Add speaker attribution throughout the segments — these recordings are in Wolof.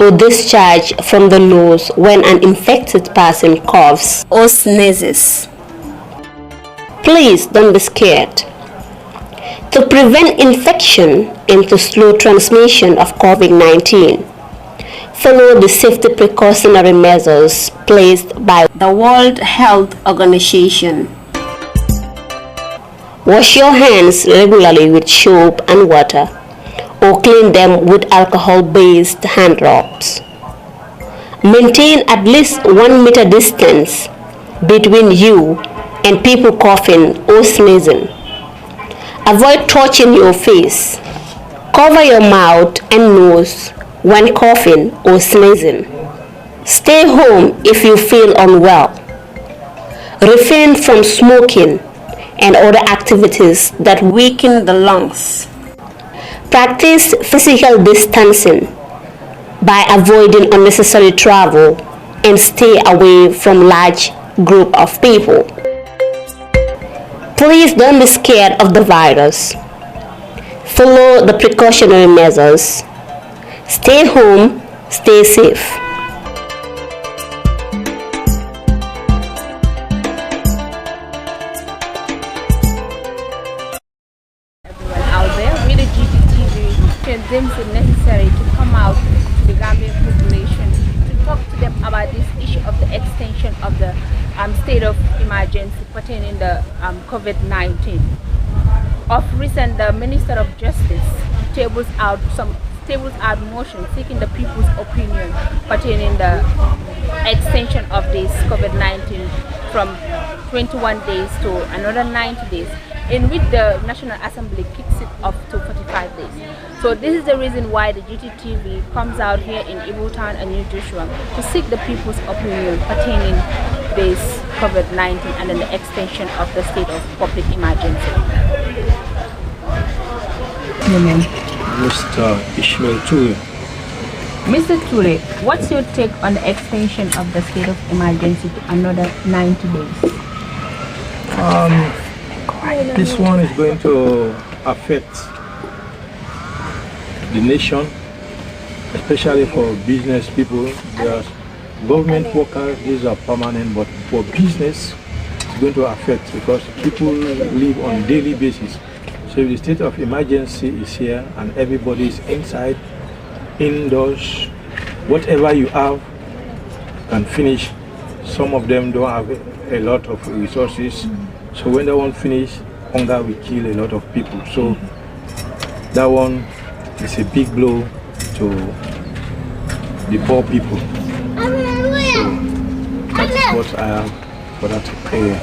Speaker 1: or discharge from the nose when an infected person coughs or sneezes. Please don't be scared. To prevent infection and to slow transmission of COVID-19, follow the safety precautionary measures placed by the World Health Organization. Wash your hands regularly with soap and water, or clean them with alcohol-based hand rubs. Maintain at least 1 meter distance between you and people coughing or sneezing. Avoid touching your face. Cover your mouth and nose when coughing or sneezing. Stay home if you feel unwell. Refrain from smoking and other activities that weaken the lungs. Practice physical distancing by avoiding unnecessary travel and stay away from large groups of people. Please don't be scared of the virus. Follow the precautionary measures. Stay home, stay safe.
Speaker 2: Everyone out there, we the GTTV deems it necessary to come out to the Gambian population to talk to them about this issue of the extension of the state of emergency pertaining the COVID-19. Of recent, the Minister of Justice tables out motion seeking the people's opinion pertaining the extension of this COVID-19 from 21 days to another 90 days, in which the National Assembly kicks it off to 45 days. So this is the reason why the GTTV comes out here in Ibutown and New Joshua to seek the people's opinion pertaining this COVID-19 and then the extension of the state of public emergency.
Speaker 3: Mr. Ishmael Ture.
Speaker 2: Mr. Ture, what's your take on the extension of the state of emergency to another 90 days?
Speaker 3: This one is going to affect the nation, especially for business people. Because government workers, these are permanent, but for business, it's going to affect because people live on a daily basis. So if the state of emergency is here and everybody is inside, indoors, whatever you have can finish. Some of them don't have a lot of resources. So when that one finish, hunger will kill a lot of people. So that one is a big blow to the poor people. So that's what I have for that area.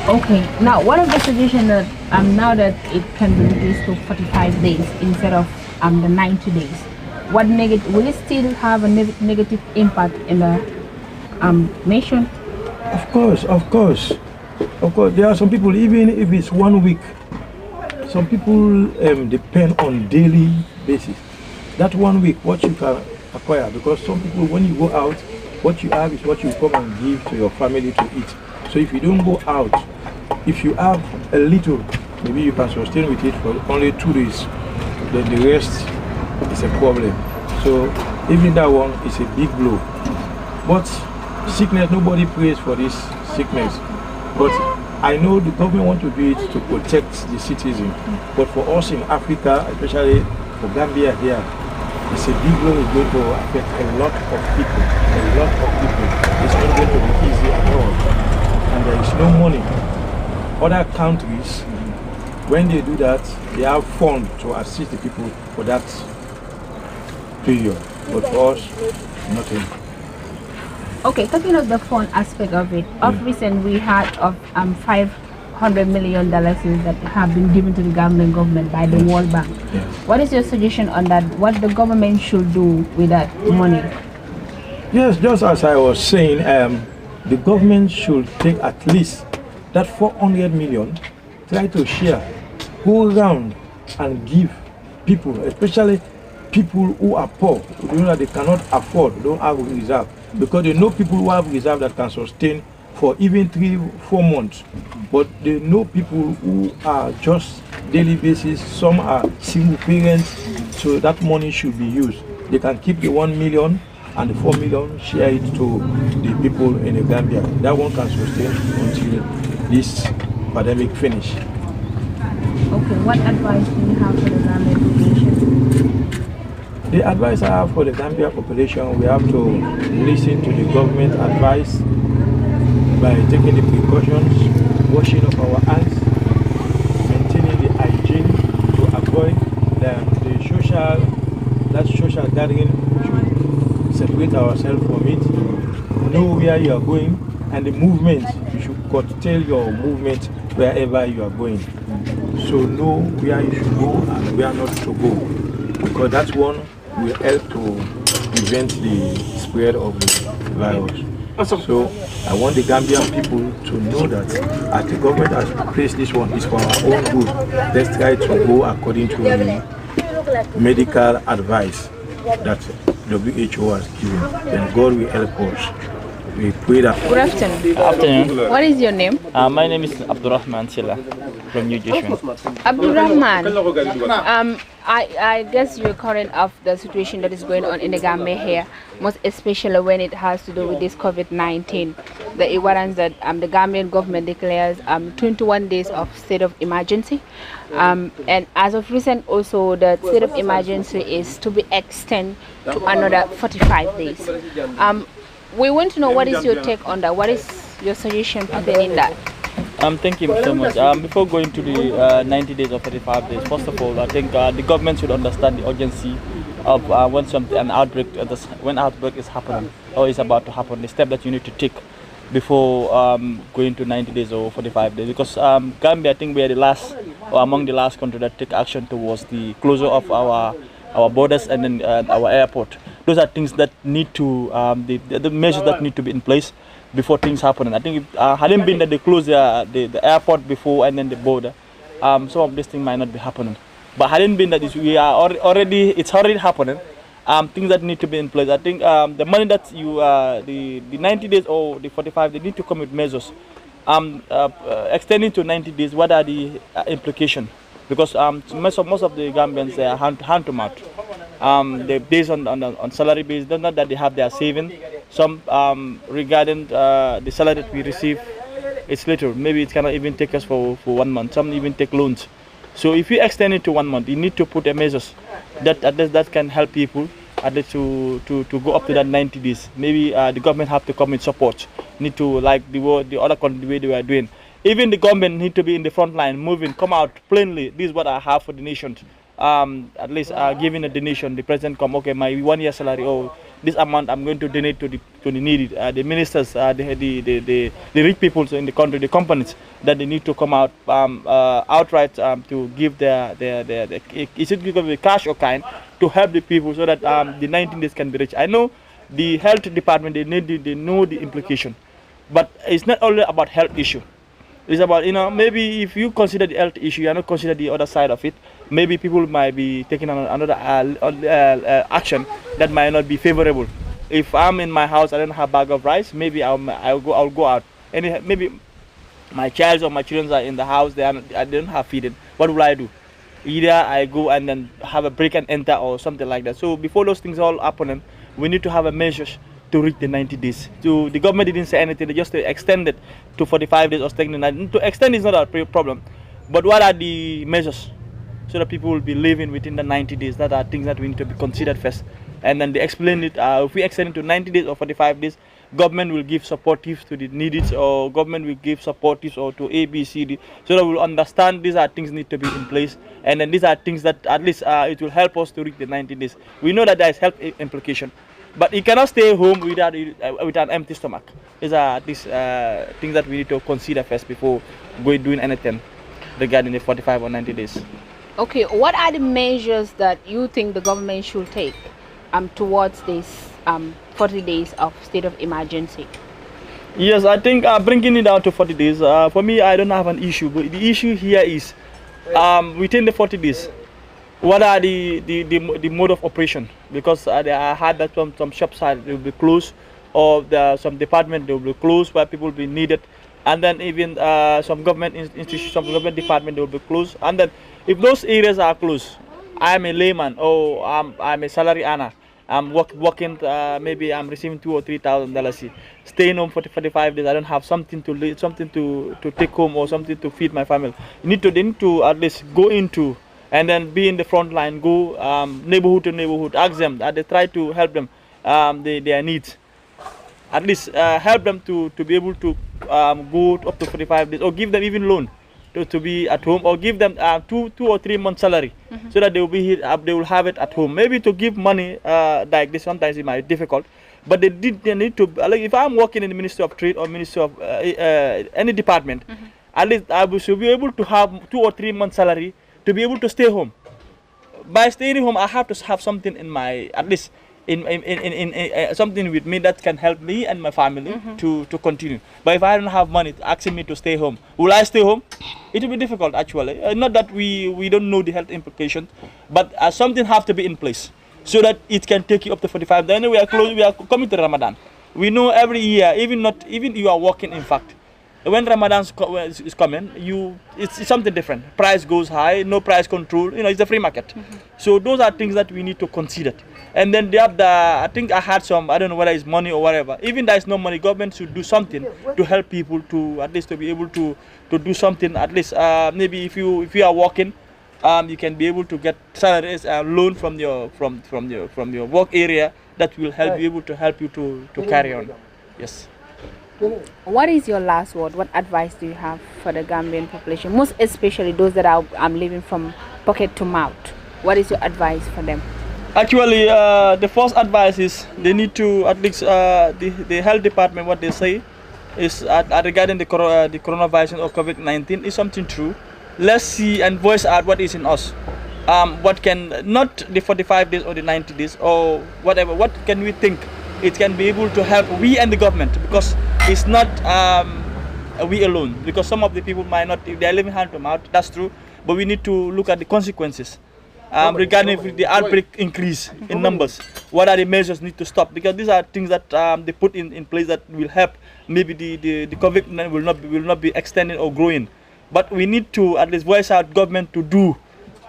Speaker 2: Okay, now what is the suggestion that now that it can be reduced to 45 days instead of the 90 days? What will it still have a negative impact in the nation?
Speaker 3: Of course. There are some people, even if it's 1 week, some people depend on daily basis. That 1 week, what you can acquire, because some people, when you go out, what you have is what you come and give to your family to eat. So if you don't go out, if you have a little, maybe you can sustain with it for only 2 days, then the rest is a problem. So even that one is a big blow. But sickness, nobody prays for this sickness. But I know the government wants to do it to protect the citizen. But for us in Africa, especially for Gambia here, it's a big blow. It's going to affect a lot of people. It's not going to be easy at all. And there is no money. Other countries, when they do that, they have funds to assist the people for that period. But for us, nothing.
Speaker 2: Okay, talking of the fund aspect of it, of recent we had of $500 million that have been given to the Gambian government by the World Bank.
Speaker 3: Yes.
Speaker 2: What is your suggestion on that? What the government should do with that money?
Speaker 3: Yes, just as I was saying, the government should take at least that 400 million, try to share, go around and give people, especially people who are poor, who know that they cannot afford, don't have reserve, because they know people who have reserve that can sustain for even 3-4 months. But they know people who are just daily basis, some are single parents, so that money should be used. they can keep the 1 million and the 4 million, share it to the people in the Gambia. That one can sustain until this pandemic finish.
Speaker 2: Okay, what advice do you have for the Gambian population?
Speaker 3: The advice I have for the Gambia population, we have to listen to the government advice by taking the precautions, washing of our hands, maintaining the hygiene to avoid the social gathering. We should separate ourselves from it, know where you are going, and the movement, you should curtail your movement wherever you are going. So know where you should go and where not to go, because that one will help to prevent the spread of the virus. So I want the Gambian people to know that as the government has placed this one, it's for our own good. Let's try to go according to the medical advice that WHO has given. Then God will help us. We pray that.
Speaker 2: Good afternoon.
Speaker 4: Good afternoon.
Speaker 2: What is your name?
Speaker 4: My name is Abdurrahman Silla from New Jersey.
Speaker 2: Abdurrahman, I guess you're current of the situation that is going on in the Gambia here, most especially when it has to do with this COVID-19. The evidence that the Gambian government declares 21 days of state of emergency. And as of recent also, the state of emergency is to be extended to another 45 days. We want to know what is your take on that? What is your suggestion pertaining that?
Speaker 4: Thank you so much. Before going to the 90 days or 45 days, first of all, I think the government should understand the urgency of when outbreak is happening or is about to happen, the step that you need to take before going to 90 days or 45 days. Because Gambia, I think we are the last or among the last country that take action towards the closure of our borders and then our airport. Those are things that need to, the measures that need to be in place before things happen. And I think if hadn't been that they closed the airport before and then the border, some of these things might not be happening. But hadn't been that it's already happening. Things that need to be in place. I think the money that the 90 days or the 45, they need to come with measures. Extending to 90 days, what are the implications? Because most of the Gambians are hand to mouth. They're based on salary base. Not that they have their saving. Some regarding the salary that we receive, it's little. Maybe it cannot even take us for 1 month. Some even take loans. So if you extend it to 1 month, you need to put a measures that can help people at least to go up to that 90 days. Maybe the government have to come in support. Need to, like the other country, the way they were doing. Even the government need to be in the front line, moving, come out plainly. This is what I have for the nation. At least giving a donation. The president come, okay, my 1 year salary, oh, this amount I'm going to donate to the needy. The ministers, the rich people in the country, the companies, that they need to come out outright to give their is it going to be cash or kind to help the people so that the 19 days can be reached. I know the health department, they know the implication, but it's not only about health issue. It's about, maybe if you consider the health issue, you are not consider the other side of it. Maybe people might be taking another action that might not be favorable. If I'm in my house, I don't have a bag of rice, maybe I'll go out. And maybe my child or my children are in the house, I don't have feeding. What will I do? Either I go and then have a break and enter or something like that. So before those things all happen, we need to have a measures to reach the 90 days. The government didn't say anything, they just extend it to 45 days or staying the 90. To extend is not a problem, but what are the measures so that people will be living within the 90 days? That are things that we need to be considered first. And then they explain it, if we extend it to 90 days or 45 days, government will give supportive to the needy, or government will give supportive or to A, B, C, D, so that we'll understand these are things need to be in place. And then these are things that at least it will help us to reach the 90 days. We know that there is health implication. But you cannot stay home with an empty stomach. These are things that we need to consider first before doing anything regarding the 45 or 90 days.
Speaker 2: Okay, what are the measures that you think the government should take towards this 40 days of state of emergency?
Speaker 4: Yes, I think bringing it down to 40 days, for me, I don't have an issue. But the issue here is within the 40 days, what are the mode of operation? Because I heard that some shops will be closed, or some department will be closed where people will be needed, and then even some government institutions, some government department will be closed. And then if those areas are closed, I am a layman or I'm a salary earner, I'm working. Maybe I'm receiving $2,000 or $3,000. Staying home for 45 days. I don't have something to take home or something to feed my family. They need to at least go into and then be in the front line. Go neighborhood to neighborhood. Ask them. They try to help them. Their needs. At least help them to be able to go up to 45 days or give them even loan to be at home, or give them 2 or 3 months salary, so that they will be here, they will have it at home. Maybe to give money like this sometimes it might be difficult, but they need to, like if I'm working in the Ministry of Trade or Ministry of any department, at least I should be able to have 2 or 3 months salary to be able to stay home. By staying home, I have to have something in my, at least in something with me that can help me and my family to continue. But if I don't have money asking me to stay home, will I stay home? It will be difficult actually. Not that we don't know the health implications, but something have to be in place so that it can take you up to 45. Then we are coming to Ramadan. We know every year, even you are working, in fact, when Ramadan is coming, it's something different. Price goes high, no price control. It's a free market. So those are things that we need to consider. And then they have I think I had some, I don't know whether it's money or whatever. Even there is no money, government should do something to help people to at least to be able to do something. At least maybe if you are working, you can be able to get salaries, loan from your work area that will help you to carry on. Yes.
Speaker 2: What is your last word? What advice do you have for the Gambian population, most especially those that are living from pocket to mouth? What is your advice for them?
Speaker 4: Actually, the first advice is they need to, at least the health department, what they say is regarding the coronavirus or COVID-19 is something true. Let's see and voice out what is in us. What can, not the 45 days or the 90 days or whatever, what can we think it can be able to help we and the government, because it's not we alone, because some of the people might not, if they are living hand to mouth, that's true, but we need to look at the consequences. Regarding the outbreak increase in numbers, what are the measures need to stop? Because these are things that they put in place that will help. Maybe the COVID will not be extending or growing, but we need to at least voice out government to do,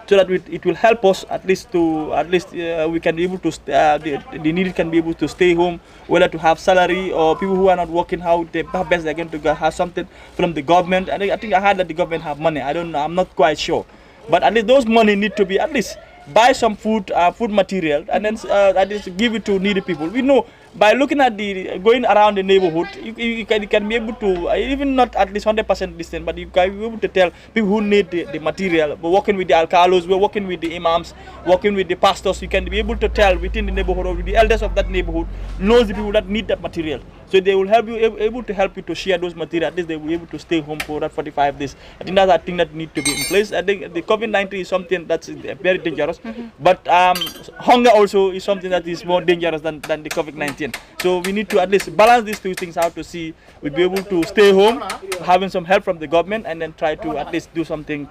Speaker 4: so that it will help us at least we can be able to the needy can be able to stay home, whether to have salary, or people who are not working, how best they're going to have something from the government. And I think I heard that the government have money. I don't know, I'm not quite sure. But at least those money need to be at least buy some food material, and then at least give it to needy people. We know by looking at going around the neighborhood, you can be able to, even not at least 100% distance, but you can be able to tell people who need the material. We're working with the alcalos, we're working with the imams, working with the pastors. You can be able to tell within the neighborhood, or the elders of that neighborhood knows the people that need that material. So they will help you, able to help you to share those material. At least they will be able to stay home for that 45 days. I think that's a thing that need to be in place. I think the COVID-19 is something that's very dangerous, but hunger also is something that is more dangerous than the COVID-19. So we need to at least balance these two things out to see we'll be able to stay home, having some help from the government, and then try to at least do something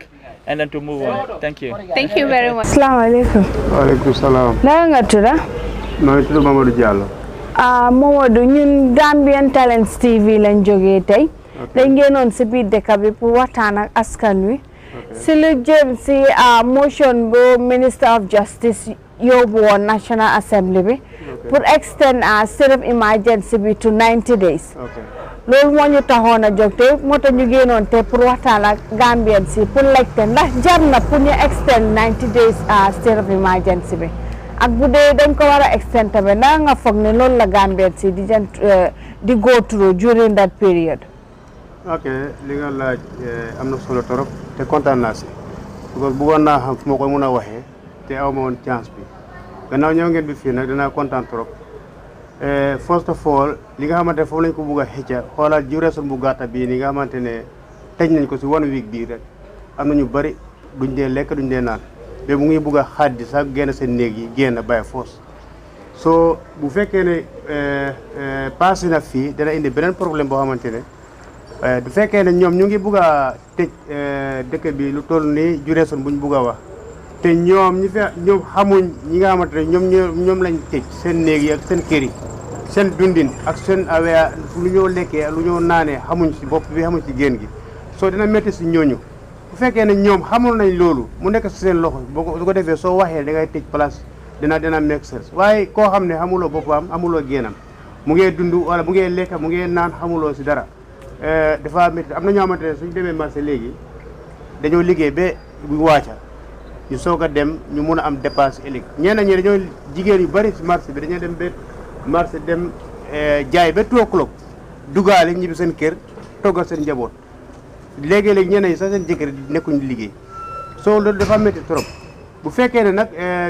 Speaker 4: and then to move on. Thank you.
Speaker 2: Thank you very much.
Speaker 5: Assalamu alaikum.
Speaker 6: Waalaikum salam.
Speaker 5: Naka nga tudda?
Speaker 6: Maa ngi tudd Mamadou Diallo.
Speaker 5: Mamadou, ñun Gambian Talents TV lañ jógee tey. dañ génnoon si biir dëkk bi pour waxtaan ak askan wi. si lu jëm si motion bu Minister of Justice yóbbu woon National Assembly bi pour extend state of emergency bi to 90 days. loolu moo ñu taxoon a jóg te moo tax ñu génnoon te pour waxtaan ak Gambian si pour laajte ndax jar na pour ñu extend 90 days state of emergency bi. ak bu dee dañ ko war a extend tamit ndax nga foog ne loolu la Gambian si di go through during that period.
Speaker 6: ok li nga laaj am na solo torop te kontaan naa si because bëggoon naa xam fu ma ko mën a waxee te aw ma woon chance bi gannaaw ñëw ngeen bi fii nag dinaa kontaan trop. First of all li nga xamante foofu lañ ko bëgg a xëcca xoolal duration bu gàtta bii ni nga xamante ne tëj nañ ko si 1 week bii rek am na ñu bëri duñ dee lekk duñ dee naan mais mu ngi bëgg a xaddi sax génn seen néeg yi génn by force. so bu fekkee ne passé na fii dana indi beneen problème boo xamante ne bu fekkee ne ñoom ñu ngi bëgg a tëj dëkk bi lu toll nii duration buñ bëgg a wax te ñoom ñoom xamuñ ñi nga xamante ne ñoom lañ tëj seen néeg yi ak seen kër yi seen dundin ak seen awee lu ñoo lekkee lu ñoo naanee xamuñ si bopp bi xamuñ si génn gi soo dina métti si ñooñu bu fekkee ne ñoom xamul nañ loolu mu nekk si seen loxo boo ko defee soo waxee da ngay tëj place dina make sense waaye koo xam ne xamuloo boppam amuloo génnam mu ngee dund wala mu ngee lekk mu ngee naan xamuloo si dara dafa métti am na ñoo xamante ne suñ demee marché léegi dañoo liggéey ba bu wàcca ñu soog a dem ñu mun a am dépense ëllëg ñenn ñi dañoo jigéen yu bari si marché bi dañoo dem ba marché dem jaay ba 2 o'clock dugaale ñibbi seen kër toggal seen njaboot léegi-léegi ñenn ñi sax seen jëkkër nekkuñu liggéey soo loolu dafa métti trop bu fekkee ne nag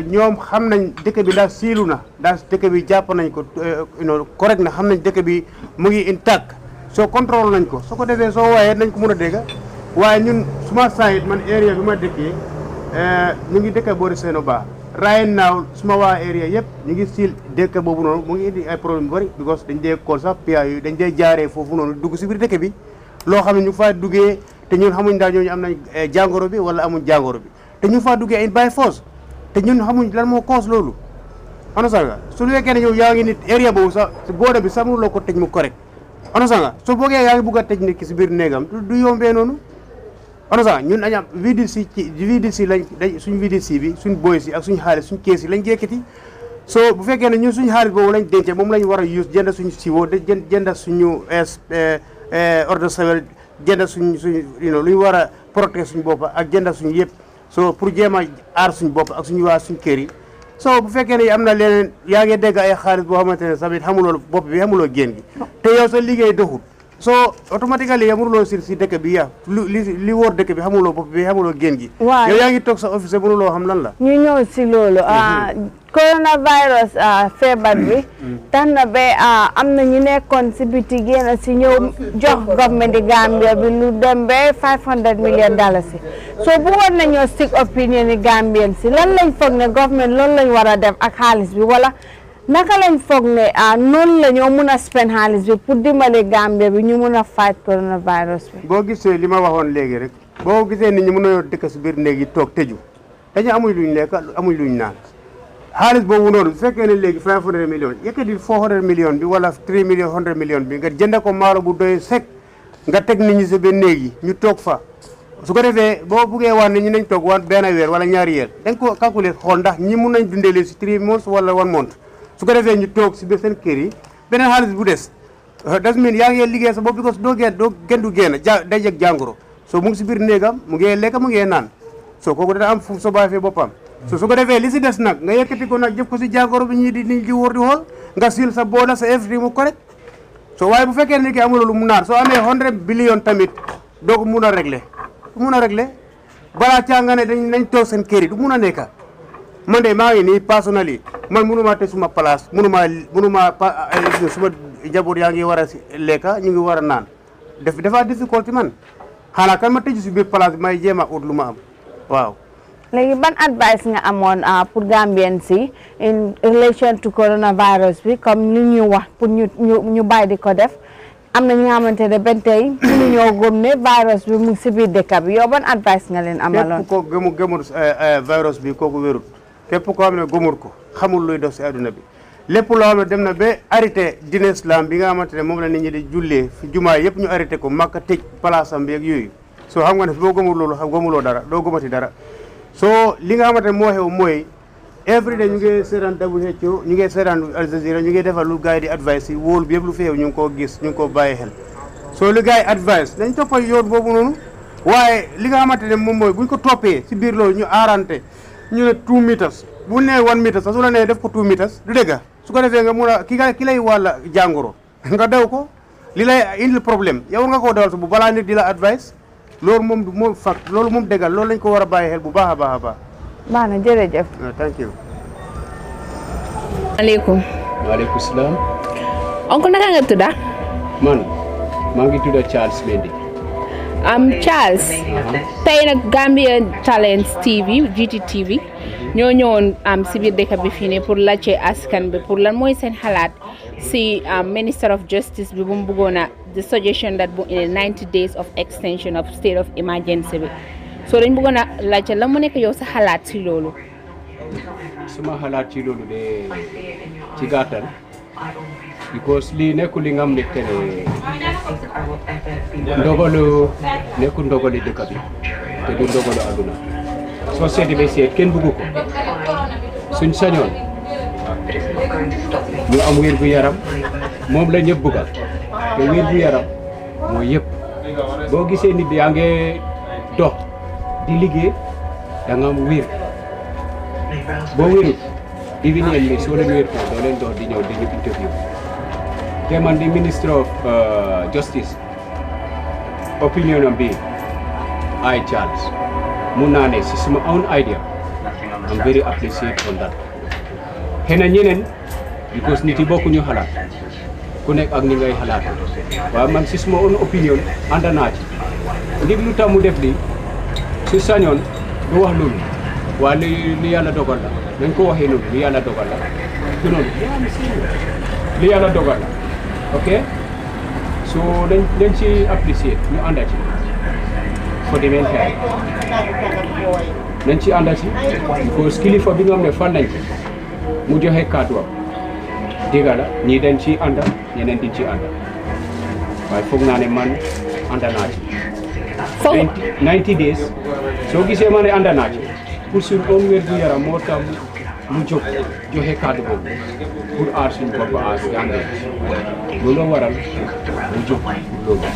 Speaker 6: ñoom xam nañ dëkk bi daal siilu na daal dëkk bi jàpp nañ ko correct na xam nañ dëkk bi mu ngi intact soo contrôle nañ ko soo ko defee soo waayee nañ ko mun a dégg waaye ñun suma sayit man area bi ma dëkkee ñu ngi dëkk boori Seeno Ba right now suma waa area yëpp ñu ngi siil dëkk boobu noonu mu ngi indi ay problème bu bëri because dañ dee kool sax pia yooyu dañ dee jaaree foofu noonu dugg si biir dëkk bi loo xam ne ñu faa duggee te ñun xamuñ daal ñooñu am nañ jàngoro bi wala amuñ jàngoro bi te ñu faa duggee ay by force te ñun xamuñ lan moo cause loolu onosanga su fekkee ne yow yaa ngi nit area boobu sax booda bi sax mënuloo ko tëj mu correct onosanga su boogee yaa ngi bugg a tëj nit ki si biir néegam du yombee noonu onosanga ñun dañu am VDC lañ suñ VDC bi suñ boy si ak suñ xaalis suñ kees yi lañ jekkati so bu fekkee ne ñun suñ xaalis boobu lañ dencee moom lañ war a use jënd suñ siwo jënd suñu ordre de savel jënd suñ lu ñu war a protéger suñ bopp ak jënd suñ yëpp so pour jéem a aar suñ bopp ak suñu waa suñ kër yi so bu fekkee ne am na leneen yaa ngi dégg ay xaalis boo xamante ne tamit xamuloo bopp bi xamuloo génn gi te yow sa liggéey doxul so automatiquement mënuloo si dëkk bi yaa li wóor dëkk bi xamuloo bopp bi xamuloo génn gi yow yaa ngi toog sa office mënuloo xam lan la
Speaker 5: ñu ñëw si loolu coronavirus feebar bi tax na ba am na ñu nekkoon si biti génn si ñëw jox government di Gambia bi lu dem ba $500 million so bu war nañoo stick opinion ni Gambian si lan lañ foog ne government loolu lañ war a def ak xaalis bi wala naka lañ foog ne noonu la ñoo mun a spend xaalis bi pour dimbale Gambia bi ñu mun a fight coronavirus bi
Speaker 6: boo gisee li ma waxoon léegi rek boo gisee nit ñi mën a dëkk si biir néeg yi toog tëju dañu amuñ luñ lekk amuñ luñ naan xaalis boobu noonu bu fekkee ne léegi 500 millions yëkkati 400 millions bi wala 3 millions 100 millions bi nga jënd ko maalo bu doy sec nga teg nit ñi si biir néeg yi ñu toog fa su ko defee boo buggee waan ne ñu nañ toog waan benn weer wala ñaari weer da nga ko calculer xool ndax ñi mun nañ dundelee si 3 months wala 1 month su ko defee ñu toog si biir seen kër yi beneen xaalis bu des das min yaa ngi liggéey sa bopp because doo gën du génn day yëg jàngoro so mu ngi si biir néegam mu ngi lekk mu ngi naan so kooku dana am fu soo fee boppam so su ko defee li si des nag nga yëkkati ko nag jëf ko si jàngoro bi ñii di wóor di xool nga sil sa booda sa everything mu correct so waaye bu fekkee ne ki amuloo lu mu naan soo amee 100 billion tamit doo ko mun a régler balaa caa nga ne nañ toog seen kër yi du mun a nekka man de maa ngi nii personnellement man mënuma te suma place mënuma suma njaboot yaa ngi war a lekka ñu ngi war a naan dafa difficulté man xanaa kan ma tëju si biir place bi may jéem a ut lu ma am waaw
Speaker 5: léegi ban advice nga amoon pour Gambians si in relation to coronavirus bi comme li ñu wax pour ñu bàyyi di ko def am na ñi nga xamante ne benn tey mënu ñoo gëm ne virus bi mu ngi si biir dëkk bi yow ban advice nga leen amaloon
Speaker 6: képp ko gëmul virus bi kooku wérut képp koo xam ne gëmul ko xamul luy dox si adduna bi lépp loo xam ne dem na ba arrêté diine islam bi nga xamante ne moom la nit ñi di jullee fi jumaa yëpp ñu arrêté ko makka tëj place am bi ak yooyu soo xam nga ne boo gëmul loolu gëmuloo dara doo gëmati dara soo li nga xamante ne moo xew mooy every day ñu ngi seetaan WHO ñu ngi seetaan Al Jazeera ñu ngi defal lu gars yi di advice yi wóolu bi yëpp lu fi xew ñu ngi koo gis ñu ngi koo bàyyi xel soo li gars yi advice dañ toppal yoon boobu noonu waaye li nga xamante ne moom mooy buñ ko toppee si biir loolu ñu aarante ñu ne 2 meters bu nee 1 meter sax su la nee def ko 2 meters du dégg su ko defee nga mun a ki lay wàlla jàngoro nga daw ko li lay indil problème yow nga koo dawal sa bu balaa nit di la advice loolu moom fact loolu moom déggal loolu lañ ko war a bàyyi xel bu baax a baax a baax.
Speaker 5: baax na jërëjëf.
Speaker 6: thank you.
Speaker 7: maaleykum.
Speaker 8: waaleykum salaam.
Speaker 7: oncle naka nga tudda.
Speaker 8: man maa ngi tudda Charles Mendy.
Speaker 7: Charles. tey nag Gambian Talents TV GTTV ñoo ñëwoon si biir dëkk bi fii nii pour laajte askan bi pour lan mooy seen xalaat si Minister of Justice bi bu mu bëggoon a the suggestion that bu in 90 days of extension of state of emergency bi so dañ bëggoon a laajte lan mu nekk yow sa xalaat si loolu.
Speaker 8: suma xalaat ci loolu de ci gàttal because lii nekkul li nga xam ne que ne ndogalu nekkul ndogali dëkk bi te du ndogalu àdduna société bi seet kenn bëggu ko suñ sañoon ñu am wér gu yaram moom la ñëpp bëggal te wér gu yaram mooy yëpp boo gisee nit yaa ngi dox di liggéey da nga am wér boo wérut even yéen mi soo leen wér ko doo leen dox di ñëw di ñu interview te man di ministre of justice opinion am bi ay Charles mun naa ne si suma own idea I'm very appreciate on that xëy na ñeneen because nit yi bokkuñu xalaat ku nekk ak ni ngay xalaat waaye man si suma own opinion ànd naa ci ndig lu tax mu def lii su sañoon du wax loolu waaye li yàlla dogal la nañ ko waxee noonu li yàlla dogal la du noonu li yàlla dogal la ok so dañ ci apprécier ñu ànda ci for the meantime nañ ci ànda ci because kilifa bi nga xam ne fan nañ ko mu joxe kàddu am dégg la ñii dañ ci ànda ñeneen diñ ci ànda waaye foog naa ne man ànda naa ci 90 days soo gisee ma ne ànda naa ci pour suñ oom wér gu yaram moo tax mu jóg joxe kàddu boobu pour aar suñ bopp aar Gambie loolu waral mu jóg pour loolu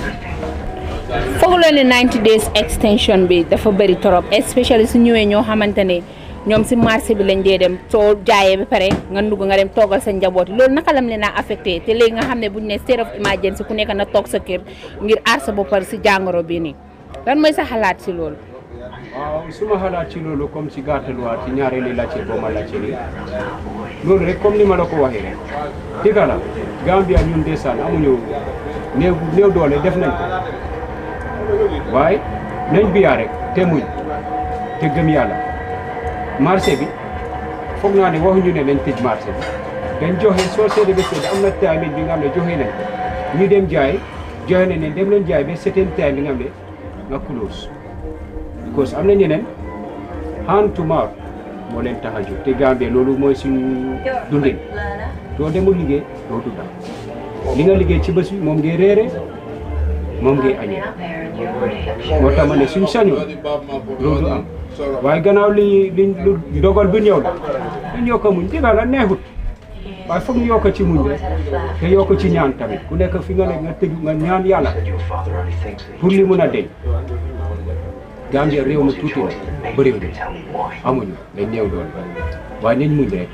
Speaker 7: foog la ne 90 days extension bi dafa bëri trop especially su ñëwee ñoo xamante ne ñoom si marché bi lañ dee dem soo jaayee ba pare nga dugg nga dem toogal sa njaboot loolu naka lam leen a affecté te léegi nga xam ne buñ ne state of emergency ku nekk na toog sa kër ngir aar sa boppar si jàngoro bi nii lan mooy sa xalaat si loolu
Speaker 8: waaw suma xalaat ci loolu comme ci gàttaluwaat ci ñaareelu laajte boo ma laajte nii loolu rek comme ni ma la ko waxee rek dëgg la Gambia ñun ndeysaan amuñu néew doole def nañ ko waaye nañ biyaa rek te muñ te gëm yàlla marché bi foog naa ne waxuñu ne nañ tëj marché bi dañ joxe soo seede ba seede am na timing bi nga xam ne joxe nañ ko ñu dem jaay joxe nañ ne dem leen jaay ba certain time bi nga xam ne nga close because am na ñeneen hand to mouth moo leen tax a jóg te Gambie loolu mooy suñu dundin doo demul liggéey doo dunda li nga liggéey ci bés bi moom ngay réere moom ngay añee moo tax ma ne suñ sañoon loolu am waaye gannaaw li dogal bi ñëw la dañ yokk a muñ dëgg la neexut waaye foog ñu yokk ci muñ rek te yokk ci ñaan tamit ku nekk fi nga nekk nga tëj nga ñaan yàlla pour li mun a deñ Gambia réew mi tuuti la bëriwul amuñu dañ néew doon waaye nañ muñ rek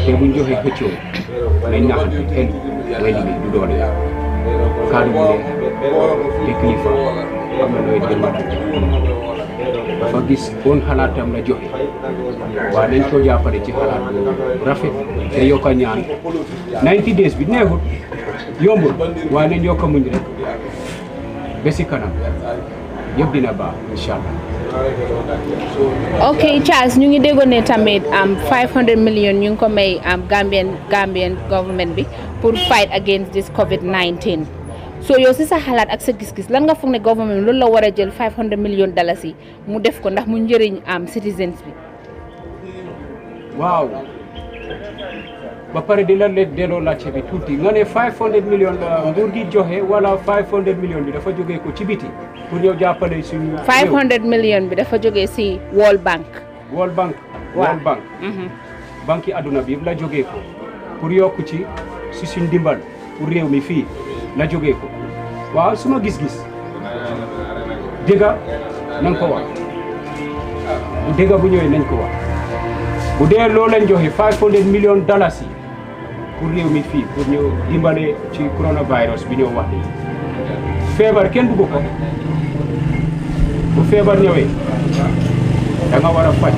Speaker 8: te buñ joxe xëccoo nañ naxante xel ngay liggéey du doole kaddu bu neex te kilifa am na nooy demal dafa gis bon xalaatam la joxe waaye nañ ko jàppale ci xalaat bu rafet te yokk a ñaan 90 days bi neexut yombul waaye nañ yokk a muñ rek ba si kanam yëpp dina baax incha allah.
Speaker 7: ok Charles ñu ngi déggoon ne tamit 500 million ñu ngi ko may Gambian government bi pour fight against this COVID-19 so yow si sa xalaat ak sa gis-gis lan nga foog ne government loolu la war a jël 500 million dalasi mu def ko ndax mu njëriñ citizens bi.
Speaker 8: waaw ba pare di la leen delloo laajte bi tuuti nga ne 500 million la nguur gi joxe wala 500 million bi dafa jógee ko ci biti pour ñëw jàppale suñu
Speaker 7: 500 million bi dafa jógee si World Bank.
Speaker 8: World Bank. World Bank. banque yi adduna bi yëpp la jógee ko pour yokku ci si suñ dimbal pour réew mi fii la jógee ko waaw suma gis-gis dëgga nañ ko wax bu dëgga bu ñëwee nañ ko wax bu dee loo leen joxe 500 million dollars yi pour réew mi fii pour ñu dimbale ci coronavirus bi ñoo wax nii feebar kenn bugg ko bu feebar ñëwee da nga war a faj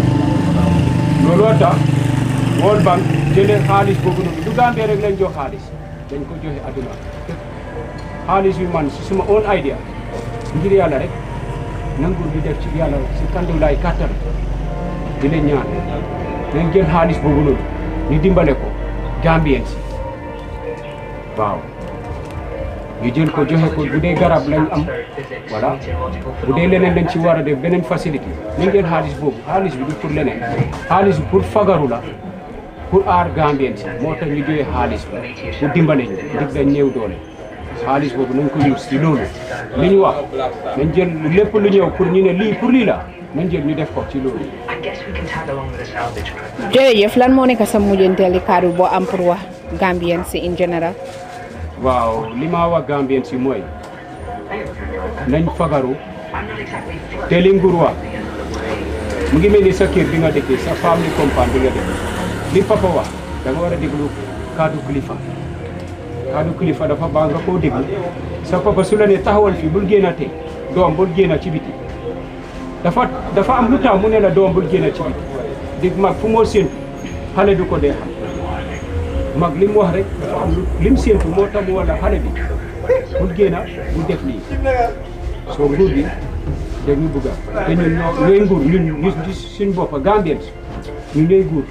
Speaker 8: looloo tax World Bank jëlee xaalis boobu noonu du Gambie rek lañ jox xaalis dañ ko joxe adduna xaalis bi man si suma own idea ngir yàlla rek nangu di def ci yàlla si kandulaay kàttan di leen ñaan nañ jël xaalis boobu noonu ñu dimbale ko Gambians si waaw ñu jël ko joxe ko bu dee garab lañ am voilà bu dee leneen lañ ci war a def beneen facilité nañ jël xaalis boobu xaalis bi du pour leneen xaalis bi pour fagaru la pour aar Gambien si moo tax ñu joxe xaalis bi pour dimbale ñu ndig dañ néew doole xaalis boobu nañ ko use si loolu li ñu wax nañ jël lépp lu ñëw pour ñu ne lii pour lii la nañ jël ñu def ko ci loolu
Speaker 7: jërëjëf lan moo nekk sa mujjanteeli kàddu boo am pour wax Gambians si in general.
Speaker 8: waaw li ma wax Gambians si mooy nañ fagaru te li nguur wax mu ngi mel ni sa kër bi nga dëkkee sa famille compound bi nga dëkkee li papa wax da nga war a déglu kaddu kilifa dafa baax nga koo déglu sa papa su la ne taxawal fii bul génn tey doom bul génn ci biti dafa am lu tax mu ne la doom bul génn ci biti dig mag fu moo séentu xale du ko dee xam mag li mu wax rek dafa am lim séentu moo tax mu wala xale bi bul génn bu def lii soo nguur bi dañu bëgg te ñun ñooy nguur ñun suñ bopp Gambians ñu ñooy nguur.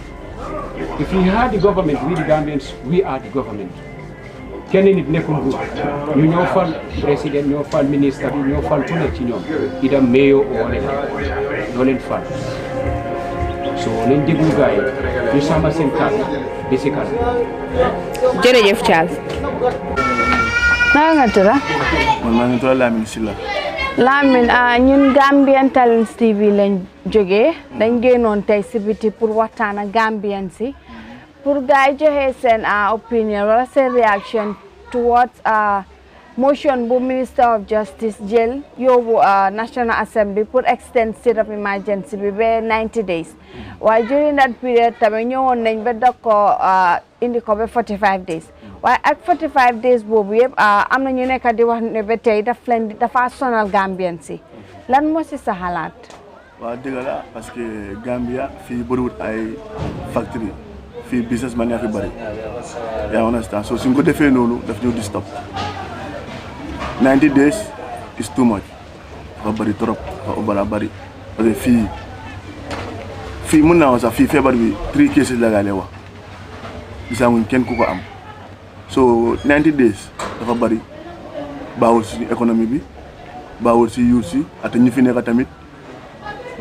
Speaker 8: If we had the government, we the Gambians, we are the government. Kenn nit nekkul nguur ñu ñoo fal président ñoo fal ministre bi ñoo fal ku nekk ci ñoom ida mayor oo ñoo leen fal so nañ déglu gars yi ñu sàmm seen kàddu di si kanam.
Speaker 7: jërëjëf Charles.
Speaker 5: naka nga tudd?
Speaker 9: man maa ngi tudd Lamine Silla.
Speaker 5: Lamine ñun Gambian Talents TV lañ jógee dañ génnoon tey si biti pour waxtaan ak Gambian si pour gars yi joxe seen opinion wala seen reaction towards motion bu Minister of Justice jël yóbbu National Assembly pour extend state of emergency bi ba 90 days waaye during that period tamit ñëwoon nañ ba dog ko indi ko ba 45 days waaye ak 45 days boobu yëpp am na ñu nekk di wax ne ba tey dafa sonal Gambian si lan moo si sa xalaat.
Speaker 9: waaw dëgg la parce que Gambia fii bëriwut ay factory fii businessman yaa fi bëri yaa understand so suñ ko defee noonu daf ñëw di stop 90 days is too much dafa bëri trop dafa ubala bëri parce que fii mën naa wax sax fii feebar bi 3 cases la gaa lee wax gisaamuñ kenn ku ko am so 90 days dafa bëri baawul suñu économie bi baawul si yuur si ate ñu fi nekk tamit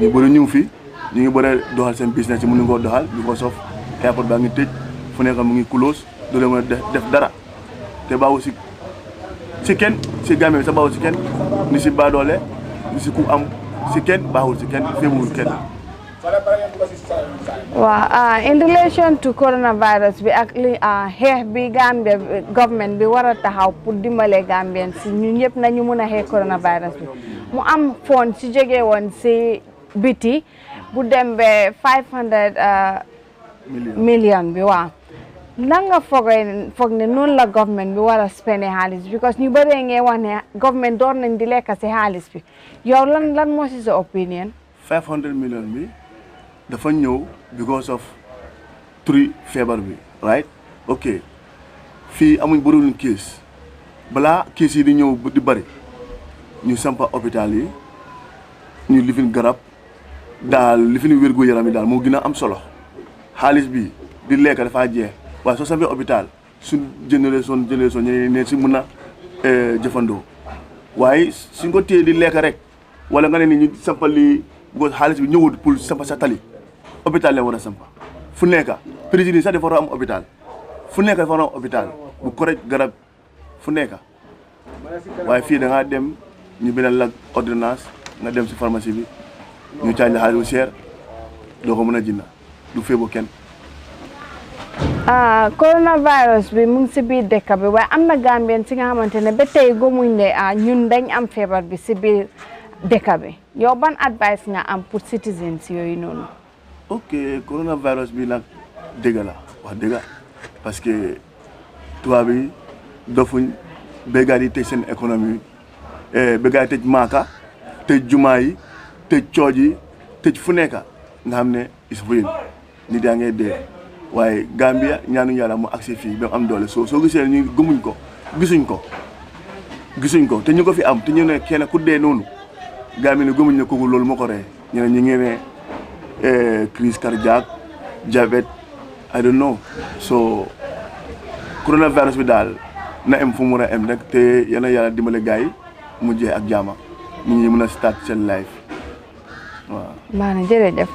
Speaker 9: ñu bëri ñu fi ñu ngi bëri doxal seen business yi mënuñ koo doxal because of airport baa ngi tëj fu nekk mu ngi close doo leen mën a def dara te baawul si kenn si Gambie sa baawul si kenn ni si baadoole ni si ku am si kenn baawul si kenn féewul kenn.
Speaker 5: waaw in relation to coronavirus bi ak li xeex bi Gambia government bi war a taxaw pour dimbale Gambien si ñun ñëpp nañu mun a xeex coronavirus bi mu am fond si jóge woon si biti bu dem ba 500 million bi waaw lan nga foog ne noonu la government bi war a spende xaalis bi because ñu bëree ngee wax ne government door nañ di lekk si xaalis bi yow lan moo si sa opinion.
Speaker 9: 500 million bi dafa ñëw because of feebar bi right ok fii amuñ bëriwuñ case balaa case yi di ñëw di bëri ñu sampa hôpital yi ñu lifin garab daal lifin wérgu yaram yi daal moo gën a am solo xaalis bi di lekk dafa jeex waaye soo sampee hôpital suñ génération ñeneen ne si mun a jëfandoo waaye suñ ko téye di lekk rek wala nga ne ni ñu sampal li bu xaalis bi ñëwul pour sampa sa tali hôpital leen war a sampa fu nekk président sax dafa war a am hôpital fu nekk dafa war a am hôpital bu correct garab fu nekk waaye fii da ngaa dem ñu bindal la ordonnance nga dem si pharmacie bi ñu caaj la xaalis bu cher doo ko mën a jënd du feebu kenn.
Speaker 5: coronavirus bi mu ngi si biir dëkk bi waaye am na Gambien si nga xamante ne ba tey gëmuñ ne ñun dañ am feebar bi si biir dëkk bi yow ban advice nga am pour citizens yooyu noonu.
Speaker 9: ok coronavirus bi nag dëgg la wax dëgg parce que tubaab yi dofuñ béykat yi tëj seen économie béykat yi tëj maaka tëj jumaa yi tëj cooj yi tëj fu nekk nga xam ne is real nit yaa ngay dee waaye Gambia ñaanuñ yàlla mu agsi fii ba am doole soo gisee ñu gëmuñ ko gisuñ ko te ñu ko fi am te ñu ne kenn ku dee noonu Gambia ne gëmuñ ne kooku loolu moo ko rey ñu ne ñu ngi ne crise cardiaque diabète I don't know so coronavirus bi daal na em fu mu war a em rek te yàlla yàlla dimbale gars yi mu jeex ak jaama nit ñi mën a start seen life waaw.
Speaker 5: baax na jërëjëf.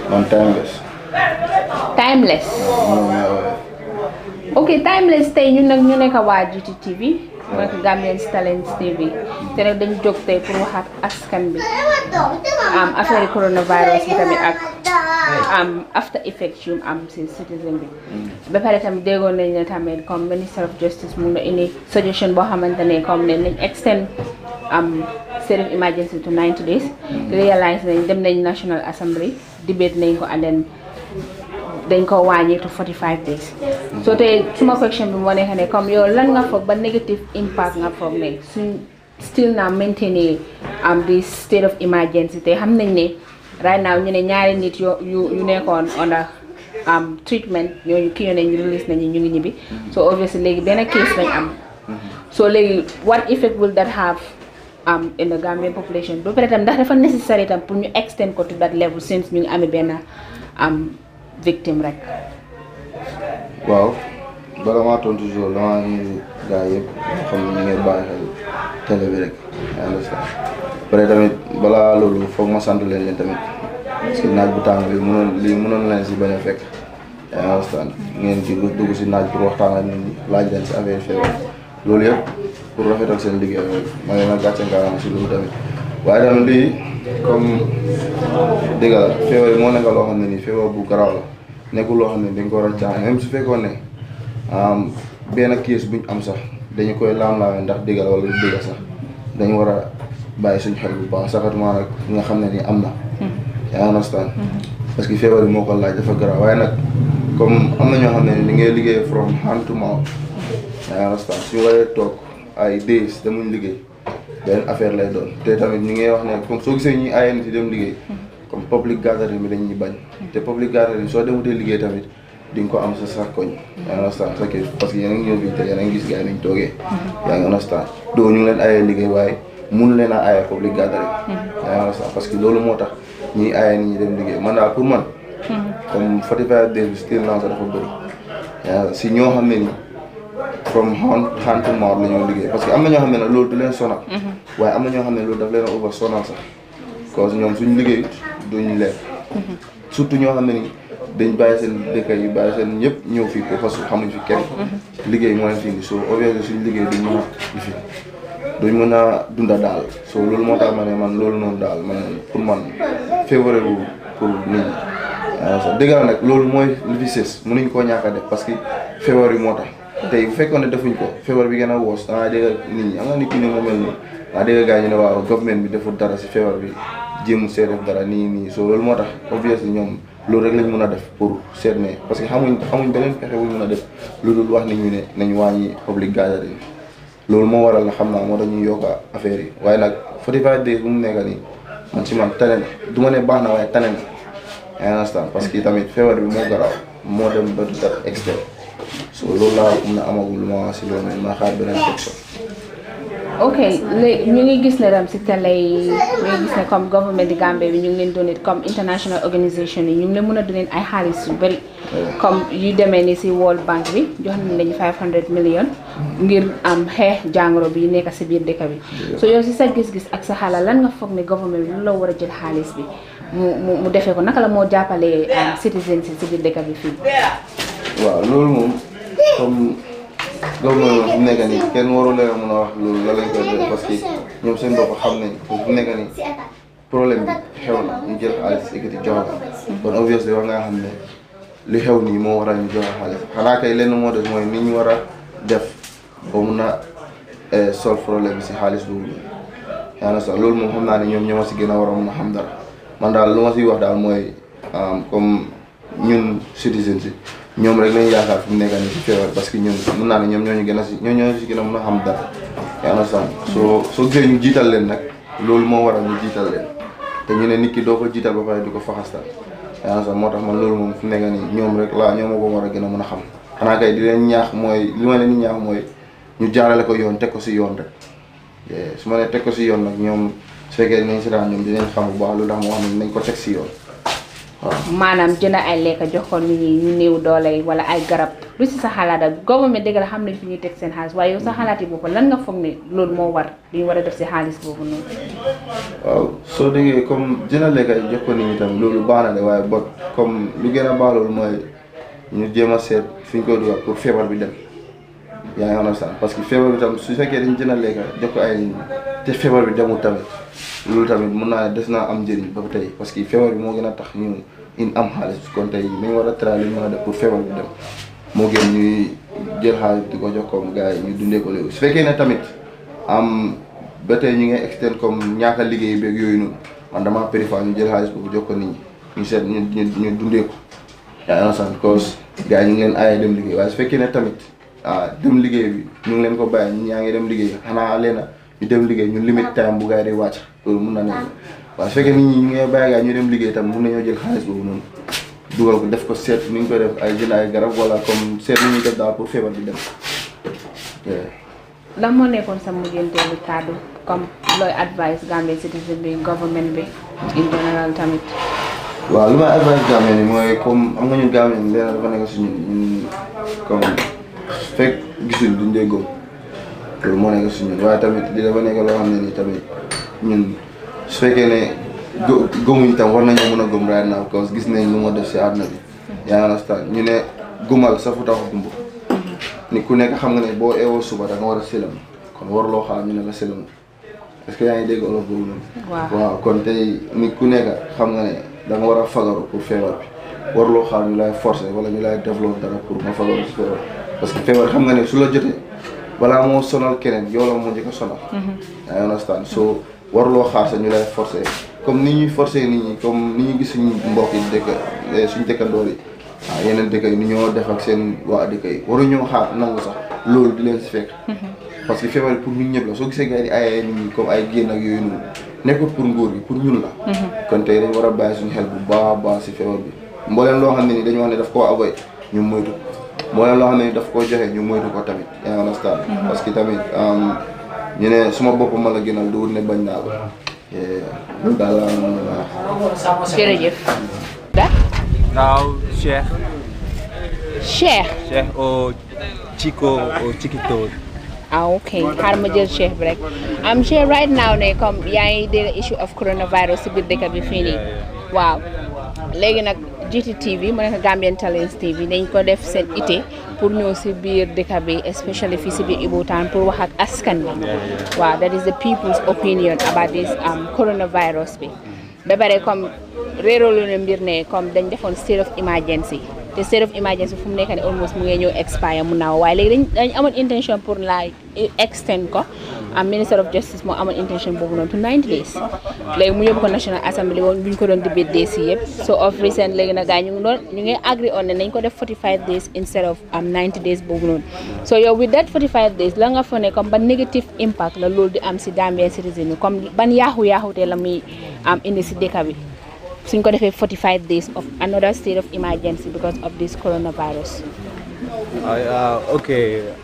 Speaker 9: man
Speaker 7: Timeless. ok Timeless tey ñun nag ñu nekk waa GTTV mooy Gambians Talents TV te nag dañ jóg tey pour wax ak askan bi affaire coronavirus bi tamit ak after effects yu am si citizen bi ba pare tamit déggoon nañ ne tamit comme Minister of Justice mun na indi suggestion boo xamante ne comme ne nañ extend state of emergency to 90 days realize nañ dem nañ National Assembly debate nañ ko and then dañ ko wàññi to 45 days so tey suma question bi moo nekk ne comme yow lan nga foog ba negative impact nga foog ne suñ still now maintaining this state of emergency te xam nañ ne right now ñu ne ñaari nit yu nekkoon under treatment ñooñu kii nañ release nañu ñu ngi ñibbi so obviously léegi benn case lañ am so léegi what effect will that have in the Gambian population ba pare tam ndax dafa necessary tam pour ñu extend ko to that level since ñu ngi amee benn victime rek.
Speaker 10: waaw bala maa tontu loolu damaa ngi gaa yëpp xam ne ñu ngi bàyyi xel télé bi rek yaa understand pare tamit balaa loolu foog ma sant leen tamit parce que naaj bu tàng bi mënoon leen si bañ a fekk yaa understand ngeen ci dugg si naaj pour waxtaan ak nit ñi laaj leen si affaire feebar loolu yëpp pour rafetal seen liggéey rek ma leen a gàcce ngaaraama si loolu tamit waaye tamit lii comme dëgg la feebar moo nekk loo xam ne nii feebar bu garaaw la nekkul loo xam ne dañ ko war a caaxaan même su fekkoon ne benn kiis buñ am sax dañu koy laam-laamee ndax dëgg la wala lu dëgg sax dañu war a bàyyi suñu xel bu baax saxatuma nag nga xam ne nii am na yaa understand parce que feebar bi moo ko laaj dafa garaaw waaye nag comme am na ñoo xam ne ni ngay liggéey from hand to mouth yaa understand su waree toog ay days demuñ liggéey benn affaire lay doon te tamit ñu ngi wax ne comme soo gisee ñuy aaye nit yi dem liggéey comme public gathering bi dañuy bañ te public gathering soo demutee liggéey tamit di nga ko am sa koñ yaa understand parce que yéen a ngi ñëw fii te yéen a ngi gis gars yi nañ toogee yaa ngi understand doo ñu ngi leen aayee liggéey waaye mun leen a aaye public gathering yaa understand parce que loolu moo tax ñuy aaye nit ñi dem liggéey man daal pour man comme 45 days bi still naa dafa bëri yaa si ñoo xam ne ni from hand to mouth la ñoo liggéey parce que am na ñoo xam ne nag loolu du leen sonal waaye am na ñoo xam ne loolu daf leen a over sonal sax parce que ñoom suñu liggéeyut duñu leer surtout ñoo xam ne ni dañ bàyyi seen dëkk yi bàyyi seen ñëpp ñëw fii ko parce que xamuñ fi kenn liggéey moo leen fi indi soo obviously suñu liggéey duñ mën a lifi duñ mën a dunda daal soo loolu moo tax ma ne man loolu noonu daal man pour man favorable pour nit ñi dëgg la nag loolu mooy li fi sës mënuñ koo ñàkk a def parce que feebar yi moo tax tey bu fekkoon ne defuñ ko feebar bi gën a woos dangaa dégg nit ñi am nga nit ki ne moo mel nii dangaa dégg gars yi ñu ne waaw government bi deful dara si feebar bi jéemu see def dara nii so loolu moo tax obviously ñoom loolu rek lañ mën a def pour seet ne parce que xamuñ beneen pexe buñ mën a def lu dul wax nit ñu ne nañ wàññi public gathering loolu moo waral la xam naa moo tax ñuy yokk affaire yi waaye nag 45 days bu mu nekk nii man si man tane na du ma ne baax na waaye tane na yaa understand parce que tamit feebar bi moo garaaw moo dem ba du tat externe so loolu laa mun a amagul lu ma wax si loolu ma xaar beneen section.
Speaker 7: ok léegi ñu ngi gis ne tam si télé yi ñu ngi gis ne comme government di Gambie bi ñu ngi leen donate comme international organisation yi ñu ngi leen mën a donate ay xaalis yu bëri comme yu demee ni si World Bank bi jox nañ lañu 500 million ngir am xeex jàngoro bi nekk si biir dëkk bi so yow si sa gis-gis ak sa xalaat lan nga foog ne government bi lu la war a jël xaalis bi mu defee ko naka la moo jàppalee citizens si biir dëkk bi fii.
Speaker 10: waaw loolu moom comme government bi fu nekk nii kenn waru leen a mën a wax loolu la lañ koy def parce que ñoom seen bopp xam nañ fu nekk nii problème bi xew na ñu jël xaalis ekkati jox ko kon obviously war ngaa xam ne li xew nii moo waral ñu joxe xaalis xanaa kay lenn moo des mooy ni ñu war a def ba mun a solve problème bi si xaalis boobu yaa na sax loolu moom xam naa ne ñoom ñoo ma si gën a war a mun a xam dara man daal lu ma siy wax daal mooy comme ñun citizens yi ñoom rek lañu yaakaar fi mu nekk nii si feebar parce que ñun mun naa ne ñoom ñoo ñu gën a si gën a mën a xam dara yaa na sax soo gisee ñu jiital leen nag loolu moo waral ñu jiital leen te ñu ne nit ki doo ko jiital ba pare di ko faxastal yaa na sax moo tax man loolu moom fi mu nekk nii ñoom rek laa ñoom ko war a gën a mën a xam xanaa kay di leen ñaax mooy li ma leen di ñaax mooy ñu jaarale ko yoon teg ko si yoon rek su ma nee teg ko si yoon nag ñoom su fekkee dinañ si daan ñoom dinañ xam bu baax lu tax moo xam ne nañ ko teg si yoon waaw.
Speaker 7: maanaam jënd ay lekk jox ko nit ñi ñu néew doole wala ay garab lu si sa xalaat ak government dëgg la xam nañ fi ñuy teg seen xaalis waaye yow sa xalaat yi boobu lan nga foog ne loolu moo war li ñu war a def si xaalis boobu noonu.
Speaker 10: waaw soo déggee comme jënd lekk yi jox ko nit ñi tamit loolu baax na de waaye bot comme lu gën a baax loolu mooy ñu jéem a seet fi ñu koy dugal pour feebar bi dem yaa ngi understand parce que feebar bi tam su fekkee dañ jënd lekka jox ko ay nit ñi te feebar bi demul tamit loolu tamit mun naa ne des naa am njëriñ ba tey parce que feebar bi moo gën a tax ñu am xaalis kon tey nañ war a try li ñu mën a def pour feebar bi dem moo gën ñuy jël xaalis di ko jox comme gars yi ñu dundee ko léegi su fekkee ne tamit am ba tey ñu ngi extend comme ñaaka liggéey beeg yooyu noonu man damaa préfère ñu jël xaalis boobu jox ko nit ñi ñu seet ñu dundee ko yaa ngi sant cause gars yi ñu ngi leen aaye dem liggéey waaye su fekkee ne tamit dem liggéey bi ñu ngi leen ko bàyyi ñi ñaa ngi dem liggéey xanaa leena ñu dem liggéey ñu limite time bu gars yi di wàcc loolu mun na ne waaye su fekkee nit ñi ñu ngi bàyyi gars ñu dem liggéey tam mun nañoo jël xaalis boobu noonu dugal ko def ko seet ni ñu koy def ay jënd ay garab wala comme seet ni ñuy def daal pour feebar bi dem.
Speaker 7: lan moo nekkoon sa mujjanteelu kàddu comme looy advice Gambian citizen bi government bi in general tamit.
Speaker 10: waaw lu may advice Gambien ni mooy comme am nga ñun Gambien leena dafa nekk suñu ñun comme fekk gisul duñ dee góob loolu moo nekk suñu waaye tamit di dafa nekk loo xam ne nii tamit ñun su fekkee ne gëmuñ tam war nañoo mën a gëm right now parce que gis nañ lu ma def si àdduna bi yaa understand ñu ne gumal sa fu tax gumb ni ku nekk xam nga ne boo eewoo suba da nga war a sëlam kon warloo xaar ñu ne la sëlam est-ce que yaa ngi dégg olof boobu noonu waaw kon tey ni ku nekk xam nga ne da nga war a fagaru pour feebar bi warloo xaar ñu lay forcer wala ñu lay développer dara pour nga fagaru si feebar parce que feebar xam nga ne su la jotee balaa moo sonal keneen yow la moo njëkk a sonal yaa understand so warloo xaar sa ñu lay forcer comme ni ñuy forcer nit ñi comme ni ñu gis suñu mbokk yi dëkk suñu dëkkandoor yi waaw yeneen dëkk yi ni ñoo def ak seen waa dëkk yi waruñoo xaar nangu sax loolu di leen si fekk parce que feebar pour ñun ñëpp la soo gisee gars yi di ay nit ñi comme ay génn ak yooyu noonu nekkul pour nguur gi pour ñun la kon tey dañ war a bàyyi suñu xel bu baax a baax si feebar bi mbooleen loo xam ne ni dañu wax ne daf koo avoid ñu moytu mbooleen loo xam ne ni daf koo joxe ñu moytu ko tamit yaa understand parce que tamit ñu ne suma bopp ma la gënal du wut ne bañ naa ko loolu daal la
Speaker 7: jërëjëf
Speaker 11: Now, Sheikh.
Speaker 7: Sheikh
Speaker 11: or Chico or Chiquito.
Speaker 7: Okay. Harma jël Sheikh bi rek. Sheikh right now ne comme yaa ngi dégg issue of coronavirus si biir dëkk bi fii nii. Waaw. Léegi nag GTTV mu nekk Gambian Talents TV dañ ko def seen ité pour ñëw si biir dëkk bi especially fii si biir Ibo Town pour wax ak askan bi. Waaw, that is the people's opinion about this coronavirus bi. Ba pare comme réerolu na mbir ne comme dañ defoon state of emergency te state of emergency fu mu nekk ne almost mu ngi ñëw expire mu naaw waaye léegi dañ amoon intention pour like extend ko minister of justice moo amoon intention boobu noonu to 90 days léegi mu yóbbu ko national assembly woon bu ñu ko doon debate days yi yëpp so of recent léegi nag gars ñu ngi agree on ne nañ ko def 45 days instead of 90 days boobu noonu so yow with that 45 days la nga fa ne comme ban negative impact la loolu di am si Gambian citizen yi comme ban yaaxu-yaaxute la muy indi si dëkk bi suñ ko defee 45 days of another state of emergency because of this coronavirus.
Speaker 11: Ok,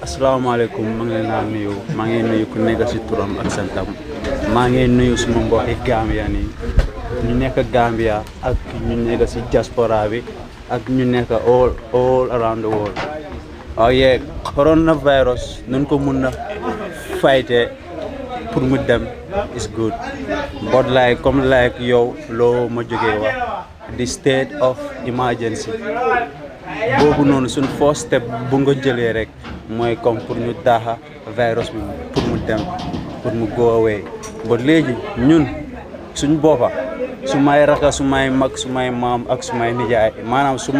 Speaker 11: asalaamaaleykum maa ngi nuyu ku nekk si turam ak santam maa ngi nuyu suma mbokki Gambia ni ñu nekk Gambia ak ñu nekk si diaspora bi ak ñu nekk all around the world. Coronavirus nun ko mun na fighté pour mu dem is good but like comme like yow loo ma jógee wax the state of emergency boobu noonu suñ first step bu nga jëlee rek mooy comme pour ñu daaxa virus bi pour mu dem pour mu go away but léegi ñun suñ boppa su may raka su may mag su may maam ak su may nijaay maanaam su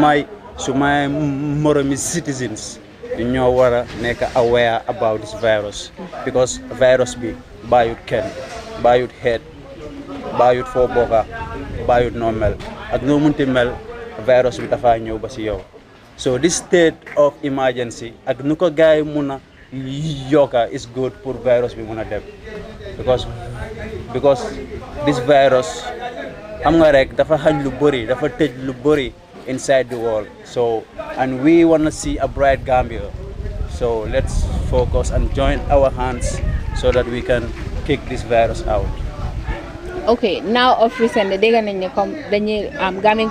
Speaker 11: may moromi citizens ñoo war a nekk aware about this virus because virus bi bàyyut kenn bàyyut xeet bàyyut foo bokka bàyyut noo mel ak noo munti mel virus bi dafa ñëw ba si yow so this state of emergency ak nu ko gars yi mun a yokka is good pour virus bi mun a dem because this virus xam nga rek dafa xañ lu bëri dafa tëj lu bëri inside the world so and we want to see a bright Gambia so let's focus and join our hands so that we can kick this virus out.
Speaker 7: Okay, now of recently, Gambian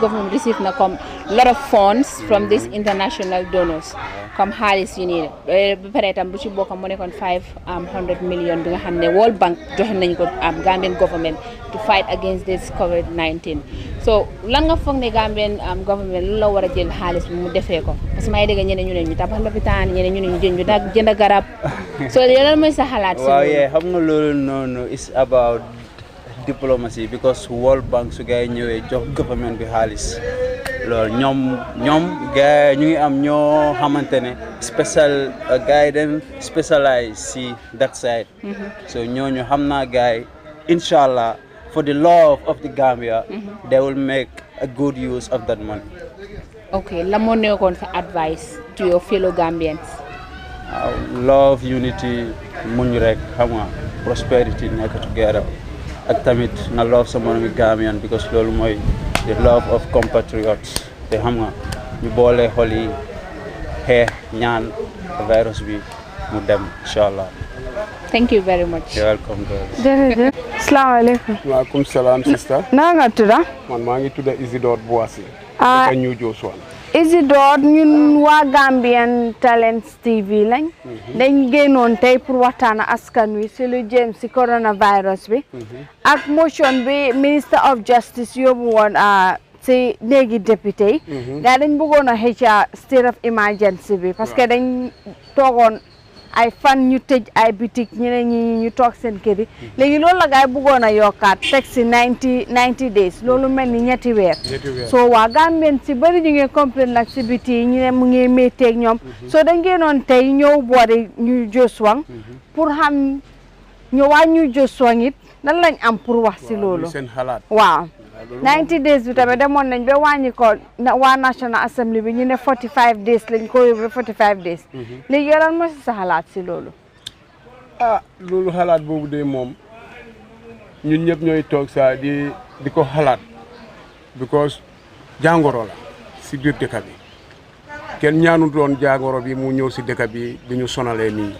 Speaker 7: government received lot of funds from these international donors. Come Harris, you need. $500 million. The World Bank Gambian government to fight against this COVID-19. So, langa fong ne Gambian government lo wara jël xaliss mu defé ko parce que may dégg ñene ñu tabax l'hôpital ñene ñu jënd garab. So, yalla moy sa xalaat ci.
Speaker 11: Wow, yeah, xam nga lolu non is about diplomacy because World Bank su gaay ñëwé jox government bi xaliss lool ñom gaay ñu ngi am ñoo xamantene special guidance specialize si that side. So ñoñu xamna gaay inshallah for the love of the Gambia they will make a good use of that money.
Speaker 7: Okay, la mo nekkon sa advice to your fellow Gambians.
Speaker 11: Love, unity, muñ rek xam nga prosperity nekk together. Ak tamit nga love someone with Gambian because loolu mooy the love of compatriots te xam nga ñu boole xol yi xeex ñaan virus bi mu dem inshallah.
Speaker 7: Thank you very much.
Speaker 11: You're welcome, girls.
Speaker 5: jërëjëf salaamaaleykum.
Speaker 8: Waaleykum salaam sister.
Speaker 5: na nga tudda.
Speaker 8: Man maa ngi tudda Isidore Boissy. Ak New Joshua.
Speaker 5: Isidore ñun waa Gambian Talents TV lañ. dañ génnoon tey pour waxtaan askan wi si lu jëm si coronavirus bi. ak motion bi Minister of Justice yóbbu woon si néegi député yi. daa dañ bëggoon a xëcc state of emergency bi parce que dañ toogoon ay fan ñu tëj ay bitik ñeneen ñi ñu toog seen kër yi léegi loolu la gaay bëggoon a yokkaat teg si 90 days loolu mel ni ñetti weer so waa Gambien si bëri ñu ngi complain nag si biti yi ñu ne mu ngi métteeg ñoom so dañ génnoon tey ñëw boori ñu Joswang pour xam ñu waa ñu Joswang it lan lañ am pour wax si loolu
Speaker 8: seen xalaat
Speaker 5: waaw 90 days bi tamit demoon nañ ba wàññi ko waa National Assembly bi ñu ne 45 days lañ ko yóbbu 45 days léegi yow lan moo si sa xalaat si loolu
Speaker 8: loolu xalaat boobu de moom ñun ñëpp ñooy toog saa di ko xalaat because jàngoro la si biir dëkk bi kenn ñaanu doon jàngoro bi mu ñëw si dëkk bi di ñu sonalee nii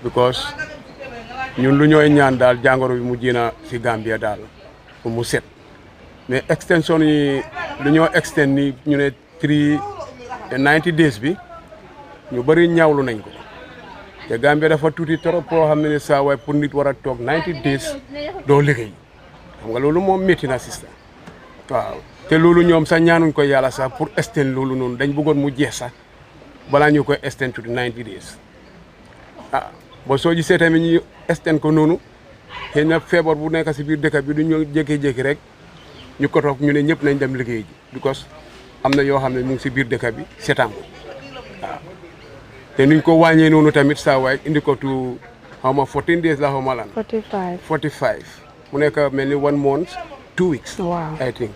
Speaker 8: because ñun lu ñooy ñaan daal jàngoro bi mu jéena si Gambia daal pour mu set mais extension yi lu ñoo extend ni ñu ne 90 days bi ñu bëri ñaawlu nañ ko te Gambia dafa tuuti trop pour xam ne saa waay pour nit war a toog 90 days doo liggéey xam nga loolu moom métti na système waaw te loolu ñoom sax ñaanuñ ko yàlla sax pour extend loolu noonu dañ bëggoon mu jeex sax balaa ñu koy extend to 90 days ba soo gisee tamit ñu extend ko noonu xëy na feebar bu nekk si biir dëkk bi du ñu jékki-jékki rek ñu ko toog ñu ne ñëpp nañ dem liggéey ji because am na yoo xam ne mu ngi si biir dëkk bi seetaan ko waaw te nuñ ko wàññee noonu tamit saa waay indi ko tu xaw ma 14 days la xaw ma lan 45 mu nekk mel ni 1 month 2 weeks I think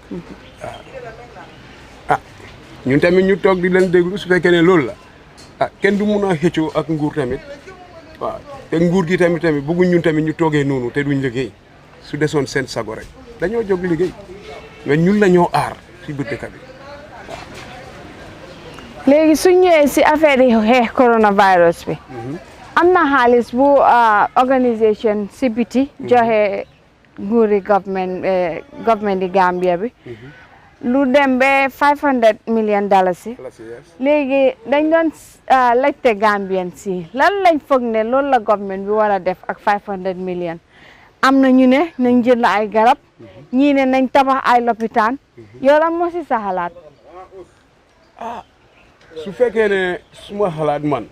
Speaker 8: waaw ñun tamit ñu toog di leen déglu su fekkee ne loolu la kenn du mun a xëccoo ak nguur tamit waaw te nguur gi tamit bëgguñ ñun tamit ñu toogee noonu te duñ liggéey su desoon seen sago rek dañoo jóg liggéey mais ñun la ñoo aar si biir dëkk bi waaw.
Speaker 5: léegi su ñëwee si affaire yi xeex coronavirus bi. am na xaalis bu organisation si biti joxe nguuri government di Gambia bi. lu dem ba $500 million léegi dañ doon laajte Gambian si lan lañ foog ne loolu la government bi war a def ak $500 million am na ñu ne nañ jënd ay garab ñii ne nañ tabax ay lopitaan yow lan moo si sa xalaat
Speaker 8: su fekkee ne suma xalaat man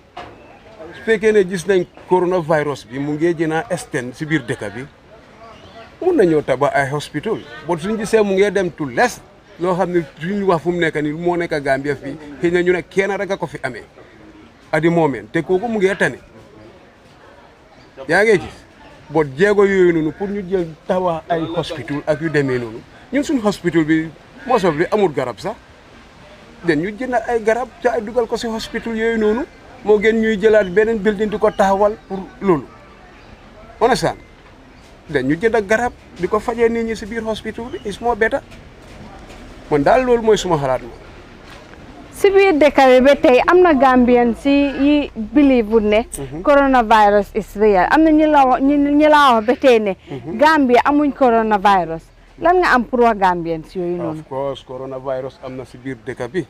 Speaker 8: su fekkee ne gis nañ coronavirus bi mu ngi jëna extend si biir dëkk bi mun nañoo tabax ay hospital bon suñ gisee mu ngi dem to less loo xam ne suñu wax fu mu nekk nii moo nekk Gambia fii xëy na ñu ne kenn rek a ko fi amee at the moment te kooku mu ngi tane yaa ngi gis boo jéego yooyu noonu pour ñu jël tawa ay hospital ak yu demee noonu ñun suñu hospital bi mosof bi amul garab sax den ñu jënd ay garab ca ay dugal ko si hospital yooyu noonu moo gën ñuy jëlaat beneen building di ko taxawal pour loolu understand den ñu jënd garab di ko fajee nit ñi si biir hospital bi is more better man daal loolu mooy suma xalaat moom.
Speaker 5: si biir dëkk bi ba tey am na Gambians yi believe ne coronavirus is real am na ñu la wax ba tey ne Gambia amuñ coronavirus lan nga am pour wax Gambians yooyu noonu.
Speaker 8: Of course coronavirus am na si biir dëkk bi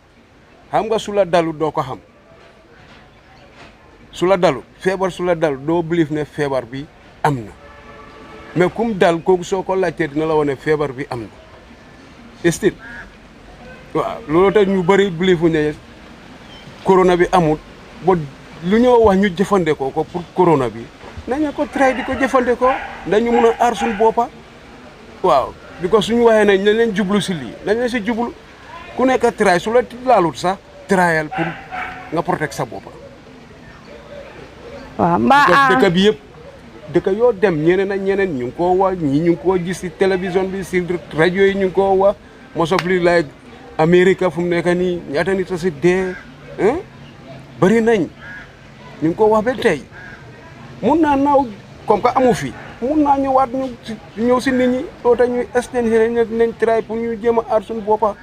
Speaker 8: xam nga su la dalu doo ko xam su la dalu feebar su la dalu doo believe ne feebar bi am na mais kum dal kooku soo ko laajtee dina la wane feebar bi am na still waaw loolu tax ñu bëri believe ne corona bi amut ba lu ñoo wax ñu jëfandikoo ko pour corona bi nañu ko try di ko jëfandikoo dañu mun a aar suñu boppa waaw because suñu waxee nañ leen jublu si lii nañ leen si jublu ku nekk try su la laalut sax tryal pour nga protect sa boppa
Speaker 5: waaw mbaa
Speaker 8: dëkk bi yëpp dëkk yoo dem ñeneen ak ñeneen ñu ngi koo wax ñii ñu ngi koo gis si télévision bi si rajo yi ñu ngi koo wax mostly like America fu mu nekk nii ñaata nit a si dee bëri nañ ñu ngi ko wax ba tey mun naa naaw comme que amu fi mun naa ñëwaat ñu ñëw si nit ñi loolu tax ñuy extension nañ try pour ñu jéem a aar suñu boppa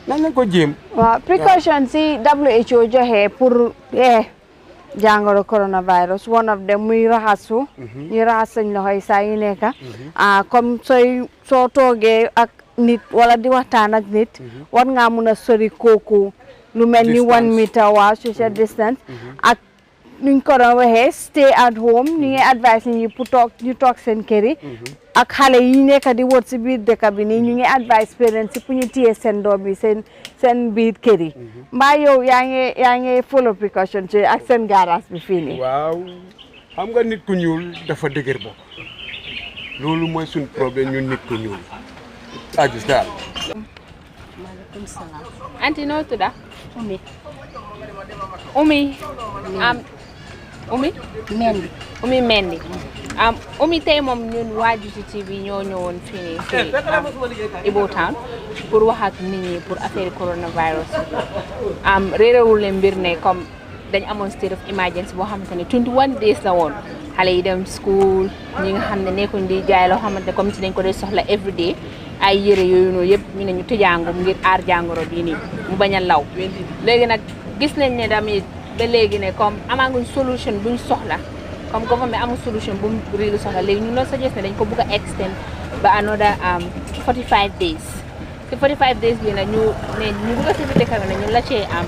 Speaker 8: nañ leen ko jéem.
Speaker 5: waaw précaution si WHO joxe pour jàngoro coronavirus one of them muy raxasu ñu raxas sañ loxo yi saa yu nekk comme soo toogee ak nit wala di waxtaan ak nit war ngaa mun a sori kooku lu mel ni 1 meter waa social distance ak nuñ ko doon waxee stay at home ñu ngi advice ñi pour ñu toog seen kër yi ak xale yi nekk di wër si biir dëkk bi nii ñu ngi advice parents si pour ñu téye seen doom bi seen biir kër yi mbaa yow yaa ngi follow precaution ci ak seen garage bi fii nii.
Speaker 8: waaw xam nga nit ku ñuul dafa dëgër bopp loolu mooy suñ problème ñun nit ku ñuul agis daal.
Speaker 2: maaleykum salaam. anti noo tudda. Umi. Umi Mendi. Umi tey moom ñun waa GTTV ñoo ñëwoon fii nii fii Ibo Town pour wax ak nit ñi pour affaire coronavirus réerewul leen mbir ne comme dañ amoon state of emergency boo xamante ne 21 days la woon xale yi dem school ñi nga xam ne nekkuñ di jaay loo xamante comme si dañ ko dee soxla everyday ay yére yooyu noonu yëpp ñu ne ñu tëjaangum ngir aar jàngoro bii nii mu bañ a law léegi nag gis nañ ne tamit ba léegi ne comme amaaguñ solution buñ soxla comme government amul solution bu mu réelu soxla léegi ñu loolu suggest ne dañ ko bëgg a extend ba another 45 days ci 45 days bi nag ñu bëgg a si dëkk bi ne ñu la cee am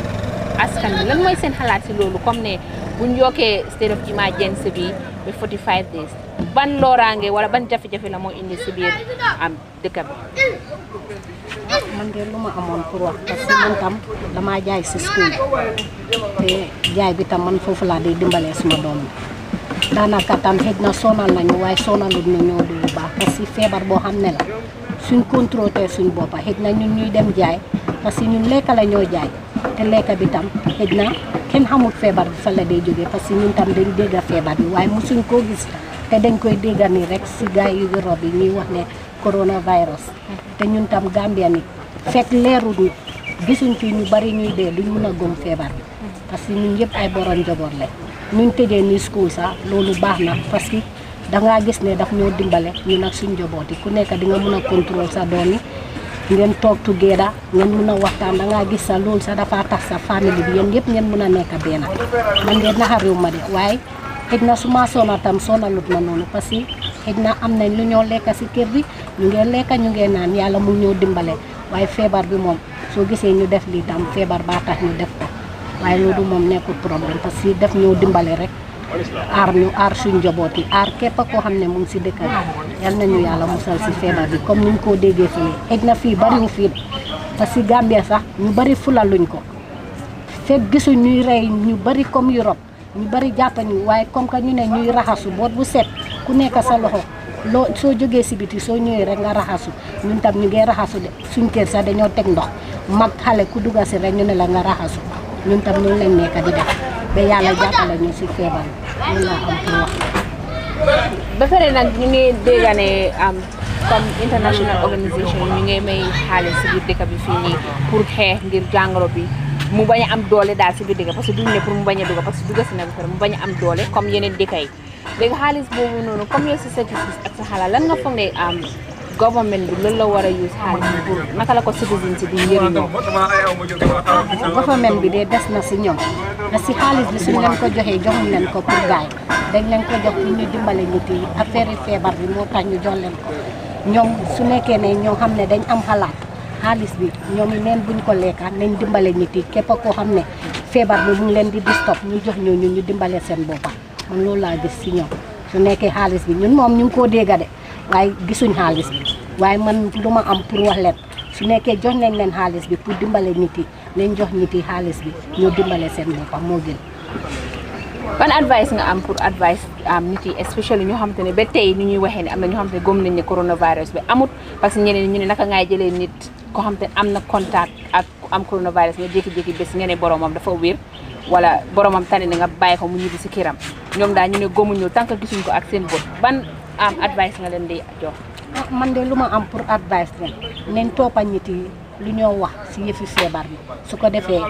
Speaker 2: askan bi lan mooy seen xalaat si loolu comme ne buñ yokkee state of emergency bi ba 45 days ban looraange wala ban jafe-jafe la moo indi si biir am dëkk bi.
Speaker 12: man de lu ma amoon pour wax parce que man tam damaa jaay si school te jaay bi tam man foofu laa di dimbalee suma doom bi daanaka tam xëj na sonal nañu waaye sonalut na ñoo du bu baax parce que feebar boo xam ne la suñ contrôlé suñ boppa xëj na ñun ñuy dem jaay parce que ñun lekka la ñoo jaay te lekka bi tam xëj na kenn xamul feebar bi fa la day jógee parce que ñun tam dañ dégg feebar bi waaye mosuñ koo gis te dañ koy dégg nii rek si gars yu rob yi ñuy wax ne coronavirus te ñun tam Gambia ni fekk leerul ñu gisuñ fi ñu bari ñuy dee duñ mën a gëm feebar bi parce que ñun yëpp ay borom njaboot la ñun tëjee ni school sax loolu baax na parce que dangaa gis ne daf ñoo dimbale ñu nag suñ njaboot yi ku nekk di nga mën a contrôle sa doom yi ngeen toog together ngeen mën a waxtaan dangaa gis sa loolu sax dafa tax sa famille bi yéen yëpp ngeen mën a nekk benn man de naxariw ma de waaye xëj na su ma sonal tam sonalut ma noonu parce que xëj na am nañ lu ñoo lekk si kër bi ñu ngee lekk ñu ngee naan yàlla mu ñoo dimbale waaye feebar bi moom soo gisee ñu def lii tam feebar baa tax ñu def ko waaye loolu moom nekkul problème parce que def ñoo dimbale rek aar suñ njaboot yi aar képp koo xam ne mu ngi si dëkk bi yal nañu yàlla musal si feebar bi comme niñ koo déggee fii xëj na fii bariwu fii parce que Gambia sax ñu bari fulaluñ ko fekk gisuñ ñuy rey ñu bari comme Europe ñu bari jàppañu waaye comme que ñu ne ñuy raxasu boot bu set ku nekk sa loxo loo soo jógee si biti soo ñëwee rek nga raxasu ñun tam ñu ngi raxasu de suñ kër sax dañoo teg ndox mag xale ku dugga si rek ñu ne la nga raxasu ñun tam ñu leen nekk di def ba yàlla jàppale ñu si feebar bi loolu laa am pour wax.
Speaker 2: ba pare nag ñu ngi dégg ne comme international organisation ñu ngi may xaalis si biir dëkk bi fii nii pour xeex ngir jàngoro bi mu bañ a am doole daal si biir dëkk parce que duñ ne pour mu bañ a dugg parce que dugg si na ba pare mu bañ a am doole comme yeneen dëkk yi léegi xaalis boobu noonu comme yow si sa gis ak sa xalaat lan nga foog ne
Speaker 7: government bi loolu la war a use xaalis bi pour naka la ko citizen si di njëriñoo.
Speaker 12: government bi de des na si ñoom parce que xaalis bi suñ leen ko joxee joxuñ leen ko pour gaay dañ leen ko jox pour ñu dimbale nit yi affaire feebar bi moo tax ñu jox leen ko ñoom su nekkee ne ñoo xam ne dañ am xalaat xaalis bi ñoom neen buñ ko lekkaat nañ dimbale nit yi képp koo xam ne feebar bi mu ngi leen di stop ñu jox ñooñu ñu dimbale seen boppa man loolu laa gis si ñoom su nekkee xaalis bi ñun moom ñu ngi koo dégga de waaye gisuñ xaalis bi waaye man lu ma am pour wax leen su nekkee jox nañ leen xaalis bi pour dimbale nit yi nañ jox nit yi xaalis bi ñu dimbale seen boppa moo gën.
Speaker 7: ban advice nga am pour advice nit yi especially ñoo xamante ne ba tey ni ñuy waxee ne am na ñoo xamante ne gëm nañ ne coronavirus bi amut parce que ñeneen ñu ne naka ngay jëlee nit koo xamante ne am na contact ak am coronavirus nga jékki-jékki bés nga ne boromam dafa wér wala boromam tane na nga bàyyi ko mu ñibbi si kiram ñoom daal ñu ne gëmuñu tant que gisuñ ko ak seen bët ban advice nga leen di jox.
Speaker 12: man de lu ma am pour advice leen nañ toppa nit yi lu ñoo wax si yëfi feebar bi su ko defee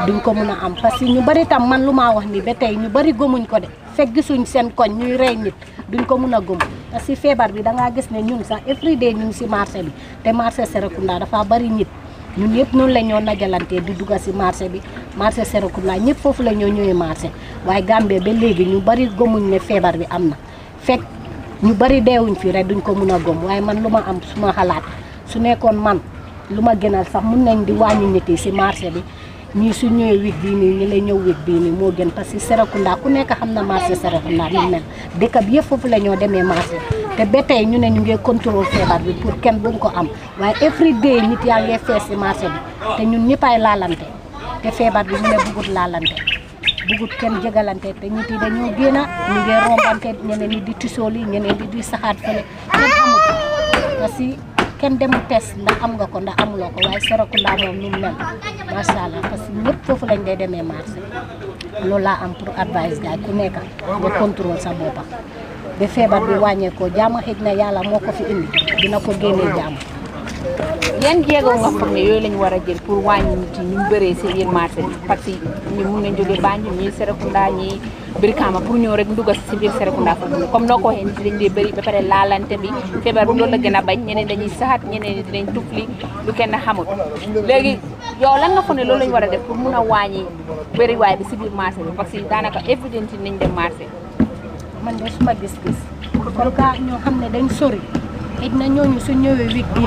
Speaker 12: duñ ko mën a am parce que ñu bari tam man lu maa wax ni ba tey ñu bari gëmuñ ko de fekk gisuñ seen koñ ñuy rey nit duñ ko mën a gëm parce que feebar bi da ngaa gis ne ñun sax every day ñu ngi si marché bi te marché Serekunda dafa bari nit ñun yëpp noonu la ñoo najalantee di dugga si marché bi marché Serekunda ñëpp foofu la ñoo ñëwee marché waaye Gambie ba léegi ñu bari gëmuñ ne feebar bi am na fekk ñu bari deewuñ fi rek duñ ko mën a gëm waaye man lu ma am suma xalaat su nekkoon man lu ma gënal sax mun nañ di wàññi nit yi si marché bi ñii su ñëwee week bii nii ñi lay ñëw week bii nii moo gën parce que Serekunda ku nekk xam na marché Serekunda ni mel dëkk bi yëpp foofu la ñoo demee marché te ba tey ñu ne ñu ngi contrôle feebar bi pour kenn bu ko am waaye every day nit yaa ngi fees si marché bi te ñun ñëppay laalante te feebar bi ñu ne bugut laalante bugut kenn jégalante te nit yi dañoo génn ñu ngi rombante ñeneen ñi di tisooli ñeneen ñi di saxaat fële kenn amul parce que kenn demul test ndax am nga ko ndax amuloo ko waaye Serekunda moom nu mu mel macha allah parce que ñëpp foofu lañ dee demee marché loolu laa am pour advice gars ku nekk nga contrôle sa boppa ba feebar bi wàññeekoo jaama xëj na yàlla moo ko fi indi dina ko génnee jaam.
Speaker 7: yan jéego nga foog ne yooyu lañ war a jël pour wàññi nit yi ñu bëree si biir marché bi parce que ñu mun nañ jógee Banjul ñii Serekunda ñii Brikama pour ñëw rek ndugga si biir Serekunda foofu comme noo ko waxee nit yi dañ dee bëri ba pare laalante bi feebar bi loolu la gën a bañ ñeneen dañuy saxat ñeneen ñi dinañ tufli lu kenn xamul léegi yow lan nga foog ne loolu lañ war a def pour mun a wàññi bëriwaay bi si biir marché bi parce que daanaka évident nañ dem marché.
Speaker 12: man de suma gis-gis comme que ñoo xam ne dañ sori xëj na ñooñu su ñëwee week bii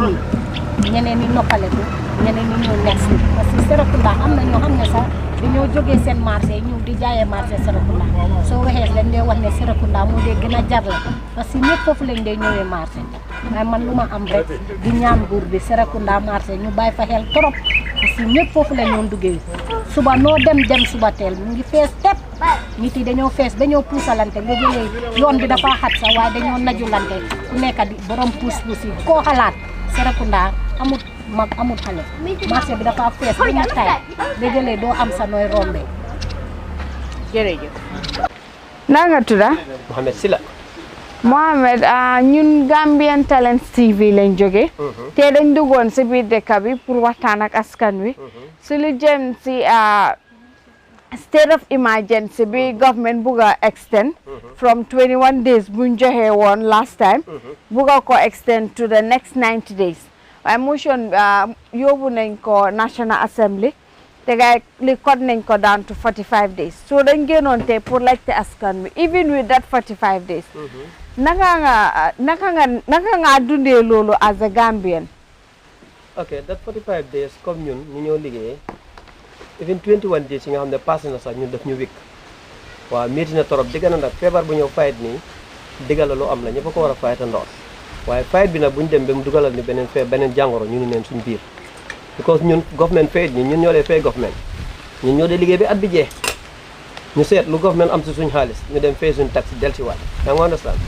Speaker 12: nii ñeneen ñi noppaleku ñeneen ñi ñëw next parce que Serekunda am na ñoo xam ne sax dañoo jógee seen marché ñëw di jaayee marché Serekunda soo waxee lañ dee wax ne Serekunda moo dee gën a jar la parce que ñëpp foofu lañ dee ñëwee marché waaye man lu ma am rek di ñaan buur bi Serekunda marché ñu bàyyi fa xel trop parce que ñëpp foofu la ñoon duggee suba noo dem suba teel mu ngi fees tepp nit yi dañoo fees dañoo puusalante léegi yoon bi dafa xat sax waaye dañoo najulante ku nekk di borom puus yi koo xalaat Serekunda amut mag amut xale marché bi dafa fees ba ñu tay léegi doo am sa nooy rombe.
Speaker 7: jërëjëf.
Speaker 5: na nga tudda
Speaker 13: Mohamed Sila.
Speaker 5: Mohamed ñun Gambian Talents TV lañ jóge te dañ duggoon si biir dëkk bi pour waxtaan ak askan wi si lu jëm si state of emergency bi government buga extend from 21 days buñ joxe woon last time buga ko extend to the next 90 days waaye motion yóbbu nañ ko National Assembly te gay li code nañ ko down to 45 days so dañ génnoon te pour laajte askan wi even with that 45 days naka nga dundee loolu as a Gambian.
Speaker 13: ok that 45 days comme ñun ñu ñoo liggéey even 21 days yi nga xam ne passé na sax ñun daf ñu wékk waaw métti na torop digga na nag feebar bu ñëw fayit nii digga la lu am la ñëpp a ko war a fayit a ndoor waaye fayit bi nag bu ñu dem ba mu dugalal ni beneen jàngoro ñu ni neen suñ biir because ñun government fayit ñun ñoo dee fay government ñun ñoo dee liggéey bi at bi jeex ñu seet lu government am si suñ xaalis ñu dem fay suñ taxe del si waat yaa ngi understand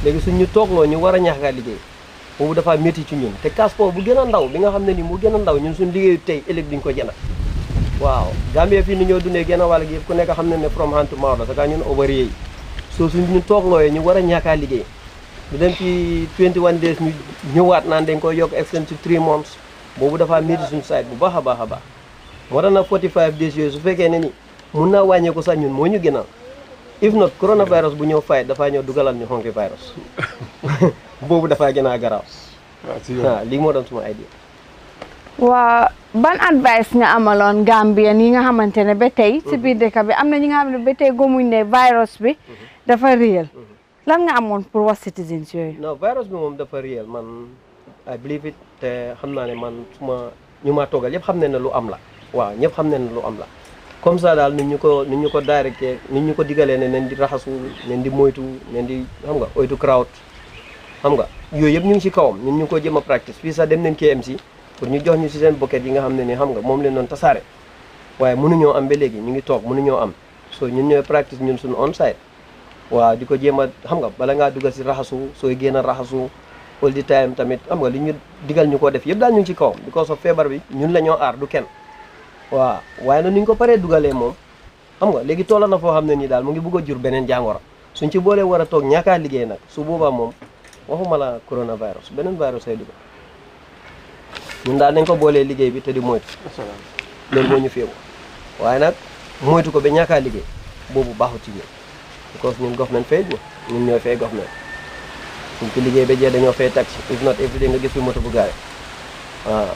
Speaker 13: léegi suñ ñu toogloo ñu war a ñaax gaa liggéey boobu dafa métti ci ñun te passeport bu gën a ndaw bi nga xam ne ni mu gën a ndaw ñun suñ liggéeyu tey ëllëg duñ ko jënd waaw Gambie fii ni ñoo dundee genn wàll gi yëpp ku nekk xam ne ne from hand to mouth la sa kaa ñun ouvrier yi soo suñ ñu tooglooyee ñu war a ñaakaa liggéey ñu dem ci 21 days ñu ñëwaat naan dañ koy yokk extend to 3 months boobu dafa métti suñu site bu baax a baax a baax moo tax nag 45 days yooyu su fekkee ne ni mun naa wàññeeku sax ñun moo ñu gënal if not coronavirus bu ñëw fayit dafaa ñëw dugalal ñu honki virus boobu dafaa gën a garaaw lii moo doon suma idea.
Speaker 5: waa ban advice nga amaloon Gambien yi nga xamante ne ba tey si biir dëkk bi am na ñi nga xam ne ba tey gëmuñ ne virus bi dafa réel lan nga amoon pour wax citizens yooyu.
Speaker 13: non virus bi moom dafa réel man I believe it te xam naa ne man suma ñu ma toogal yëpp xam ne ne lu am la waaw ñëpp xam ne ne lu am la comme ça daal nit ñu ko directé nit ñu ko digalee ne nen di raxasu nen di moytu nen di xam nga oytu crowd xam nga yooyu yëpp ñu ngi ci kawam ñun ñu ko jëm a practice fii sax dem nañ KMC pour ñu jox ñu ci seen bucket yi nga xam ne ni xam nga moom leen doon tasaare waaye mënuñoo am ba léegi ñu ngi toog mënuñoo am so ñun ñooy practice ñun suñu on site waaw di ko jéem a xam nga bala ngaa dugal si raxasu sooy génn a raxasu all the time tamit xam nga li ñu digal ñu ko def yëpp daal ñu ngi ci kawam because of feebar bi ñun la ñoo aar du kenn waaw waaye nag ni ñu ko paree dugalee moom xam nga léegi toll na foo xam ne nii daal mu ngi bugg a jur beneen jàngoro suñ ci boolee war a toog ñaakaa liggéey nag su boobaa moom waxuma la coronavirus beneen virus ay dugal ñun daal nañ ko boolee liggéey bi te di moytu loolu moo ñu féewu waaye nag moytu ko ba ñaakaa liggéey boobu baaxut ci ñun because ñun government fay ñun ñooy fay government suñ ci liggéey ba jee dañoo fay tax if not every day nga gis fi moto bu gaare waaw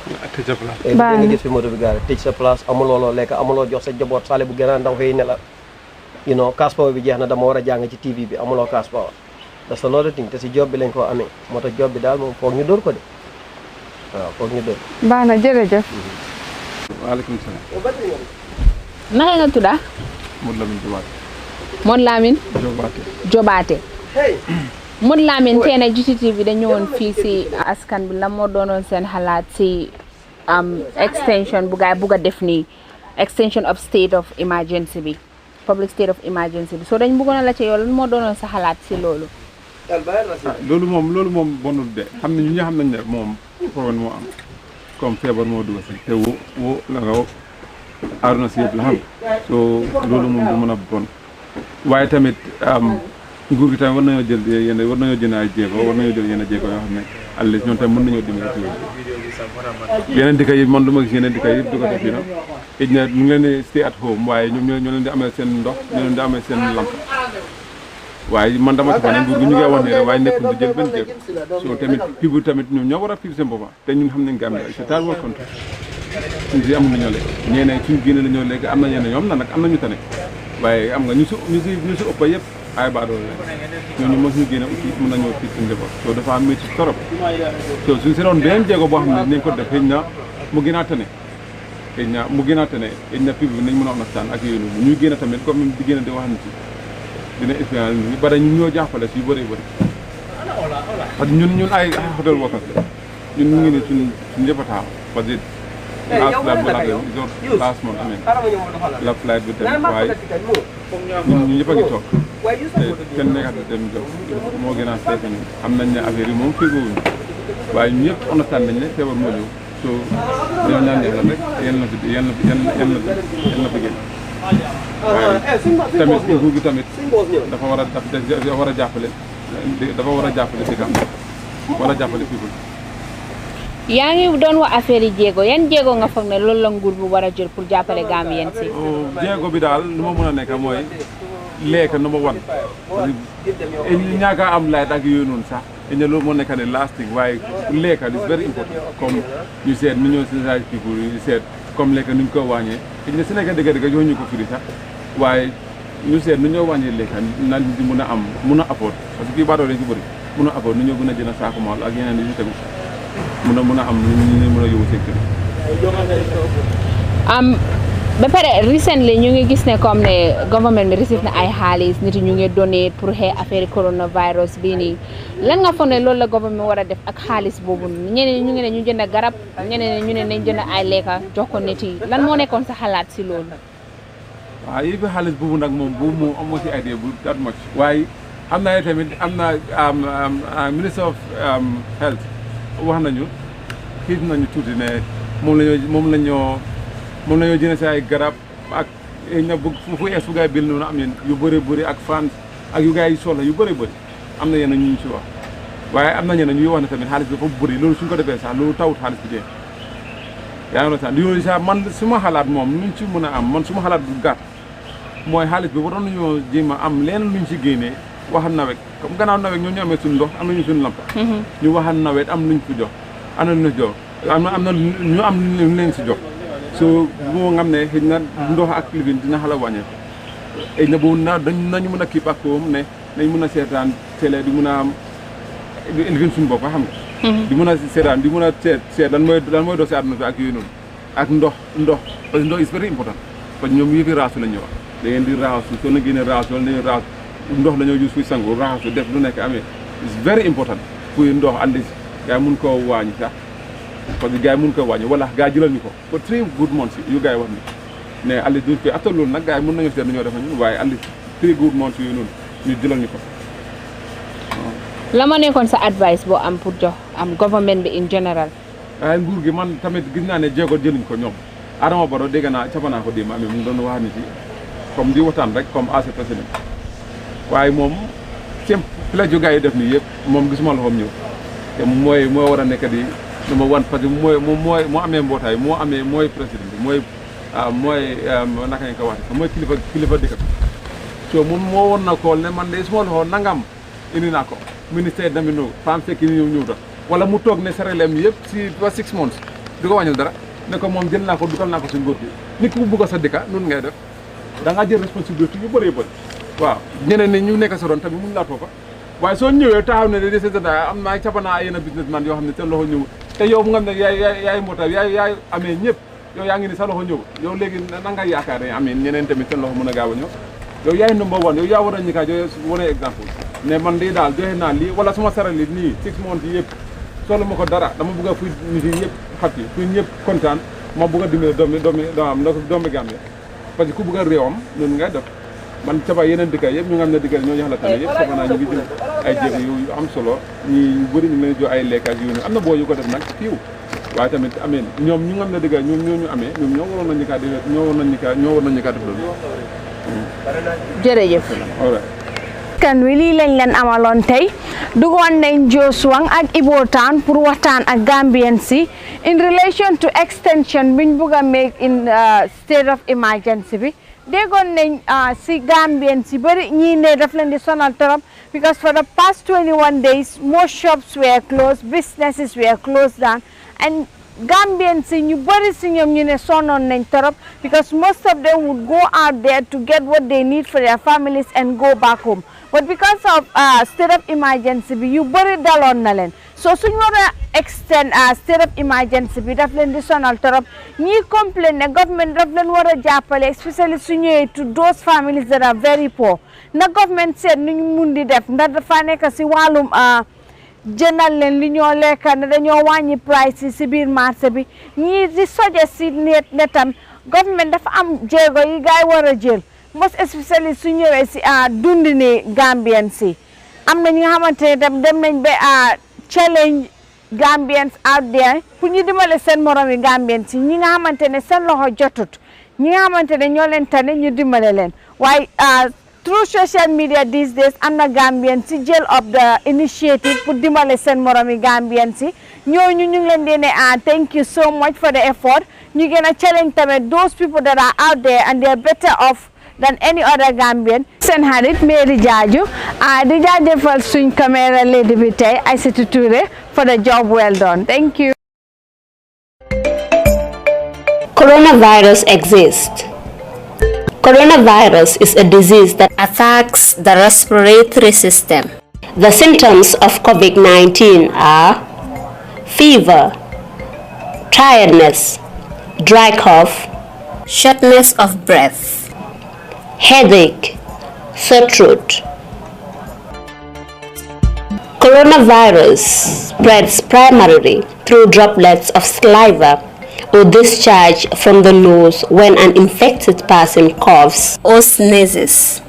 Speaker 13: every day nga gis fi moto bu gaare tëj sa place amuloo loo lekk amuloo jox sa jaboot sale bu gën a ndaw xëy ne la you know cash power bi jeex na dama war a jàng ci TV bi amuloo cash power that's a lot of thing te si job bi lañ koo amee moo tax job bi daal moom foog ñu dóor ko de waaw foog ñu dóor
Speaker 5: baax na jërëjëf
Speaker 14: waaleykum salaam
Speaker 7: naka nga tudda
Speaker 14: Modou Lamine Jobaate
Speaker 7: Modou Lamine
Speaker 14: Jobaate
Speaker 7: Modou Lamine tey nag GTTV dañ ñëwoon fii si askan bi la moo doonoon seen xalaat si extension bu gaay bugg a def nii extension of state of emergency bi public state of emergency bi so dañ bëggoon a la ci yow lan moo doonoon sa xalaat si loolu
Speaker 14: loolu moom bonul de xam ne ñu nga xam nañ ne moom problème moo am comme feebar moo dugg si te wo la nga aaruna si yëpp la xam so loolu moom du mën a bon waaye tamit nguur gi tamit war nañoo jël ay jéego war nañoo jël yenn jéego yoo xam ne àllis ñoom tamit mën nañoo dimbali ci loolu yeneen dëkk yi man du ma gis yeneen dëkk yi di ko def yi na ñu ngi leen di stay at home waaye ñoom ñoo leen di amee seen ndox ñoo leen di amee seen lamp waaye man dama ci fa ne nguur gi ñu ngi wax ne rek waaye nekkul di jël benn jéego so tamit pibu tamit ñoom ñoo war a pibu seen boppam te ñun xam nañ Gambie c'est tard war contre suñ si amul nañoo lekk ñeneen suñ génne la ñoo lekk am na ñeneen ñoom nag am nañu tane waaye am nga ñu si ëpp yëpp ay baadoo la ñooñu mos ñu génne aussi mën nañoo fii suñu njaboot so dafa métti torop so suñ si doon beneen jéego boo xam ne dinañ ko def xëy na mu gën a tane xëy na pibu nañ mën a understand ak yooyu noonu ñuy génne tamit comme di génne di wax nit dina expérience ñu bari ñu ñoo jàppale si yu bëri parce que ñun ay hôtel workers la ñun ñu ngi ne suñ yëpp a taxaw parce que last month la flight bi dem waaye ñu ñëpp a ngi toog kenn nekkati dem jox moo gën a seet ñu xam nañ ne affaire yi moom féegowuñu waaye ñu ñëpp understand nañ ne feebar moo ñëw so dañoo ñaan yàlla rek yéen la fi génn waaye tamit nguur gi tamit dafa war a jàppale dëkkam war a jàppale people
Speaker 7: yaa ngi doon wax affaire yi jéego yan jéego nga foog ne loolu la nguur bu war a jël pour jàppale Gambien si
Speaker 14: jéego bi daal lu ma mën a nekk mooy lekk number one ñaaka am light ak yooyu noonu sax ne loolu moo nekk ne lasting waaye lekk is very important comme ñu seet ni ñoo sensage people ñu seet comme lekk ni ñu ko wàññee ne si nekk dëgg jox ñu ko firi sax waaye ñu seet nu ñoo wàññee lekk na di mën a afford parce que kii baatoo dañ ko bëri mën a afford nu ñoo gën a jënd saako maal ak yeneen yi tamit mën a am ñu mën a yóbbu seen kër
Speaker 7: ba pare recently ñu ngi gis ne comme ne government bi receive na ay xaalis nit ñu ngi donné pour xee affaire coronavirus bii nii lan nga foog ne loolu la government war a def ak xaalis boobu ñeneen ñu ngi ne ñu jënd garab ñeneen ñu ne nañ jënd ay lekka jox ko nit yi lan moo nekkoon sa xalaat si loolu
Speaker 14: waaw yi fi xaalis boobu nag moom boobu moom amoo si idée bu that much waaye am na tamit am na minister of health wax nañu xiif nañu tuuti ne moom lañoo jënd si ay garab ak ña bëgg fu ees fu gaay bil noonu am yéen yu bëri ak fan ak yu gaay yi soxla yu bëri am na yenn ñu si wax waaye am na ñeneen ñuy wax ne tamit xaalis bi dafa bëri loolu suñ ko defee sax loolu tawut xaalis bi dee yaa ngi sax loolu sax man suma xalaat moom luñ ci mën a am man suma xalaat bu gàtt mooy xaalis bi waroon nañoo jéem a am leen luñ si génnee waxal nawet comme gannaaw nawet ñoo ñu amee suñu ndox am nañu suñu lampa ñu waxal nawet am luñ fi jox ana lu ñu jox am na ñu am lu leen si jox so moo ngam ne xëy na ndox ak livin dina xala wàññeeku xëy na boobu nañu mën a kii ak koom ne nañ mën a seetaan télé di mën a am livin suñu bopp xam nga di mën a seetaan di mën a seet lan mooy dox si àdduna bi ak yooyu noonu ak ndox parce que ndox is very important parce que ñoom yëfi raasu la ñu wax da ngeen di raxasu soo na génne raxasu wala dañuy raxasu ndox la ñoo use fuy sangu raxasu def lu nekk amee it's very important pour ndox andi gars yi mun koo wàññi sax parce que gars yi mun koo wàññi wala gars yi jëlal ñu ko for 3 good months yu gars yi wax ni ne alli duñ koy after loolu nag gars yi mën nañu seet ñoo defa ñun waaye alli 3 good months yooyu noonu ñu jëlal ñu ko
Speaker 7: la ma nekkoon sa advice boo am pour jox am government bi in general
Speaker 14: waaye nguur gi man tamit gis naa ne jéego jëluñ ko ñoom Adama Barrow dégg naa capanaa ko démb amee mu doon wax nit yi comme di waxtaan rek comme as président waaye moom seen pledge yu gars yi def nii yëpp moom gisuma loxoom ñëw te mooy war a nekk di number one parce que moo amee mbootaay mooy président bi mooy naka ñu ko waxee mooy kilifa dëkk bi so moom moo woon na kool ne man de suma loxo nangam indi naa ko ministère dami no fam fekk ni ñëw ta wala mu toog ne sarelem yëpp si ba 6 months du ko wàññil dara ne ko moom jël naa ko dugal naa ko si nguur gi nit ku bugg a sa dëkka noonu ngay def da ngaa jël responsabilité yu bëri waaw ñeneen ni ñu nekk sa doon tamit mun laa toofa waaye soo ñëwee taxaw ne de seta am naa capanaa yenn businessman yoo xam ne seen loxo ñëw te yow mu nga ne yaay mbootaay yaay amee ñëpp yow yaa ngi ni sa loxo ñëw yow léegi na nga yaakaar ne amee ñeneen tamit seen loxo mën a gaaw a ñëw yow yaay number one yow yaa war a ñi kaa joxe wane exemple ne man lii daal joxe naa lii wala suma sarali nii 6 months yi yëpp soxla ma ko dara dama bëgg a fuy nit yi yëpp xat yi fuy ñëpp kontaan ma bëgg a dimbale doomi Gambia parce que ku bëgg a réewam noonu ngay def man caba yeneen dëkk yëpp ñu nga xam ne dëkk ñoo ñu xala tane yëpp sama naa ñu ngi jël ay jéego yu am solo ñi bëri ñu leen jox ay lekk ak yu am na boo yu ko def nag fiiw waaye tamit amee ñoom ñu nga xam ne dëkk ñoom ñoo ñu amee ñoom ñoo waroon nañu kaa def loolu
Speaker 7: jërëjëf
Speaker 5: kan wi lii lañ leen amaloon tey dugoon nañ Josuwang ak Ibo Town pour waxtaan ak Gambians si in relation to extension biñ bugg a make in state of emergency bi déggoon nañ si Gambians si bëri ñii ne daf leen di sonal torop because for the past 21 days most shops were closed, businesses were closed down, and Gambians si ñu bëri si ñoom ñu ne sonnoon nañ torop because most of them would go out there to get what they need for their families and go back home. But because of state of emergency bi yu bëri daloon na leen so suñu war a extend state of emergency bi daf leen di sonal torop ñi complain ne government daf leen war a jàppale especially su ñëwee to those families that are very poor na government seet nu ñu mun di def ndax dafa nekk si wàllum jëndal leen li ñoo lekka ne dañoo wàññi price yi si biir marché bi ñii di suggest si netam government dafa am jéego yi gaay war a jël most especially su ñëwee si dundi ni Gambians si am na ñi nga xamante ne dem nañ ba challenge Gambians out there pour ñu dimbale seen morom yi Gambians si ñi nga xamante ne seen loxo jotut ñi nga xamante ne ñoo leen tane ñu dimbale leen waaye through social media these days am na Gambians si jël of the initiative pour dimbale seen morom yi Gambians si ñooñu ñu ngi leen di ne thank you so much for the effort ñu gën a challenge tamit those people that are out there and they are better off than any other Gambian. Seen xarit Mary Jaaju di jaajëfal suñ caméra lady bi tey Aïssatou Touré for the job well done. Thank you.
Speaker 1: Coronavirus exists. Coronavirus is a disease that attacks the respiratory system. The symptoms of COVID-19 are fever, tiredness, dry cough, shortness of breath, headache, sore throat. Coronavirus spreads primarily through droplets of saliva or discharge from the nose when an infected person coughs or sneezes.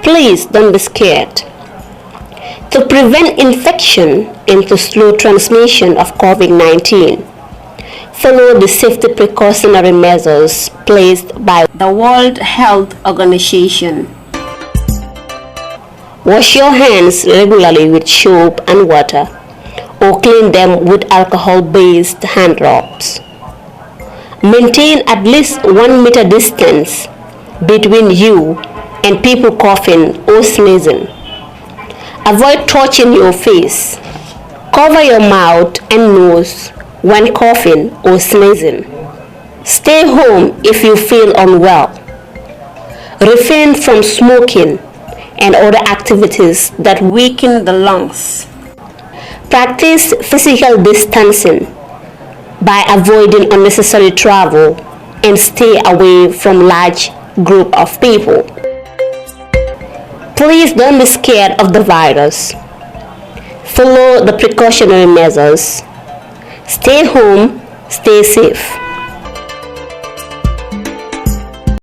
Speaker 1: Please don't be scared. To prevent infection and to slow transmission of COVID-19, follow the safety precautionary measures placed by the World Health Organization. Wash your hands regularly with soap and water, or clean them with alcohol-based hand rubs. Maintain at least 1 meter distance between you and people coughing or sneezing. Avoid touching your face. Cover your mouth and nose when coughing or sneezing. Stay home if you feel unwell. Refrain from smoking and other activities that weaken the lungs. Practice physical distancing by avoiding unnecessary travel and stay away from large group of people. Please don't be scared of the virus. Follow the precautionary measures. Stay home, stay safe.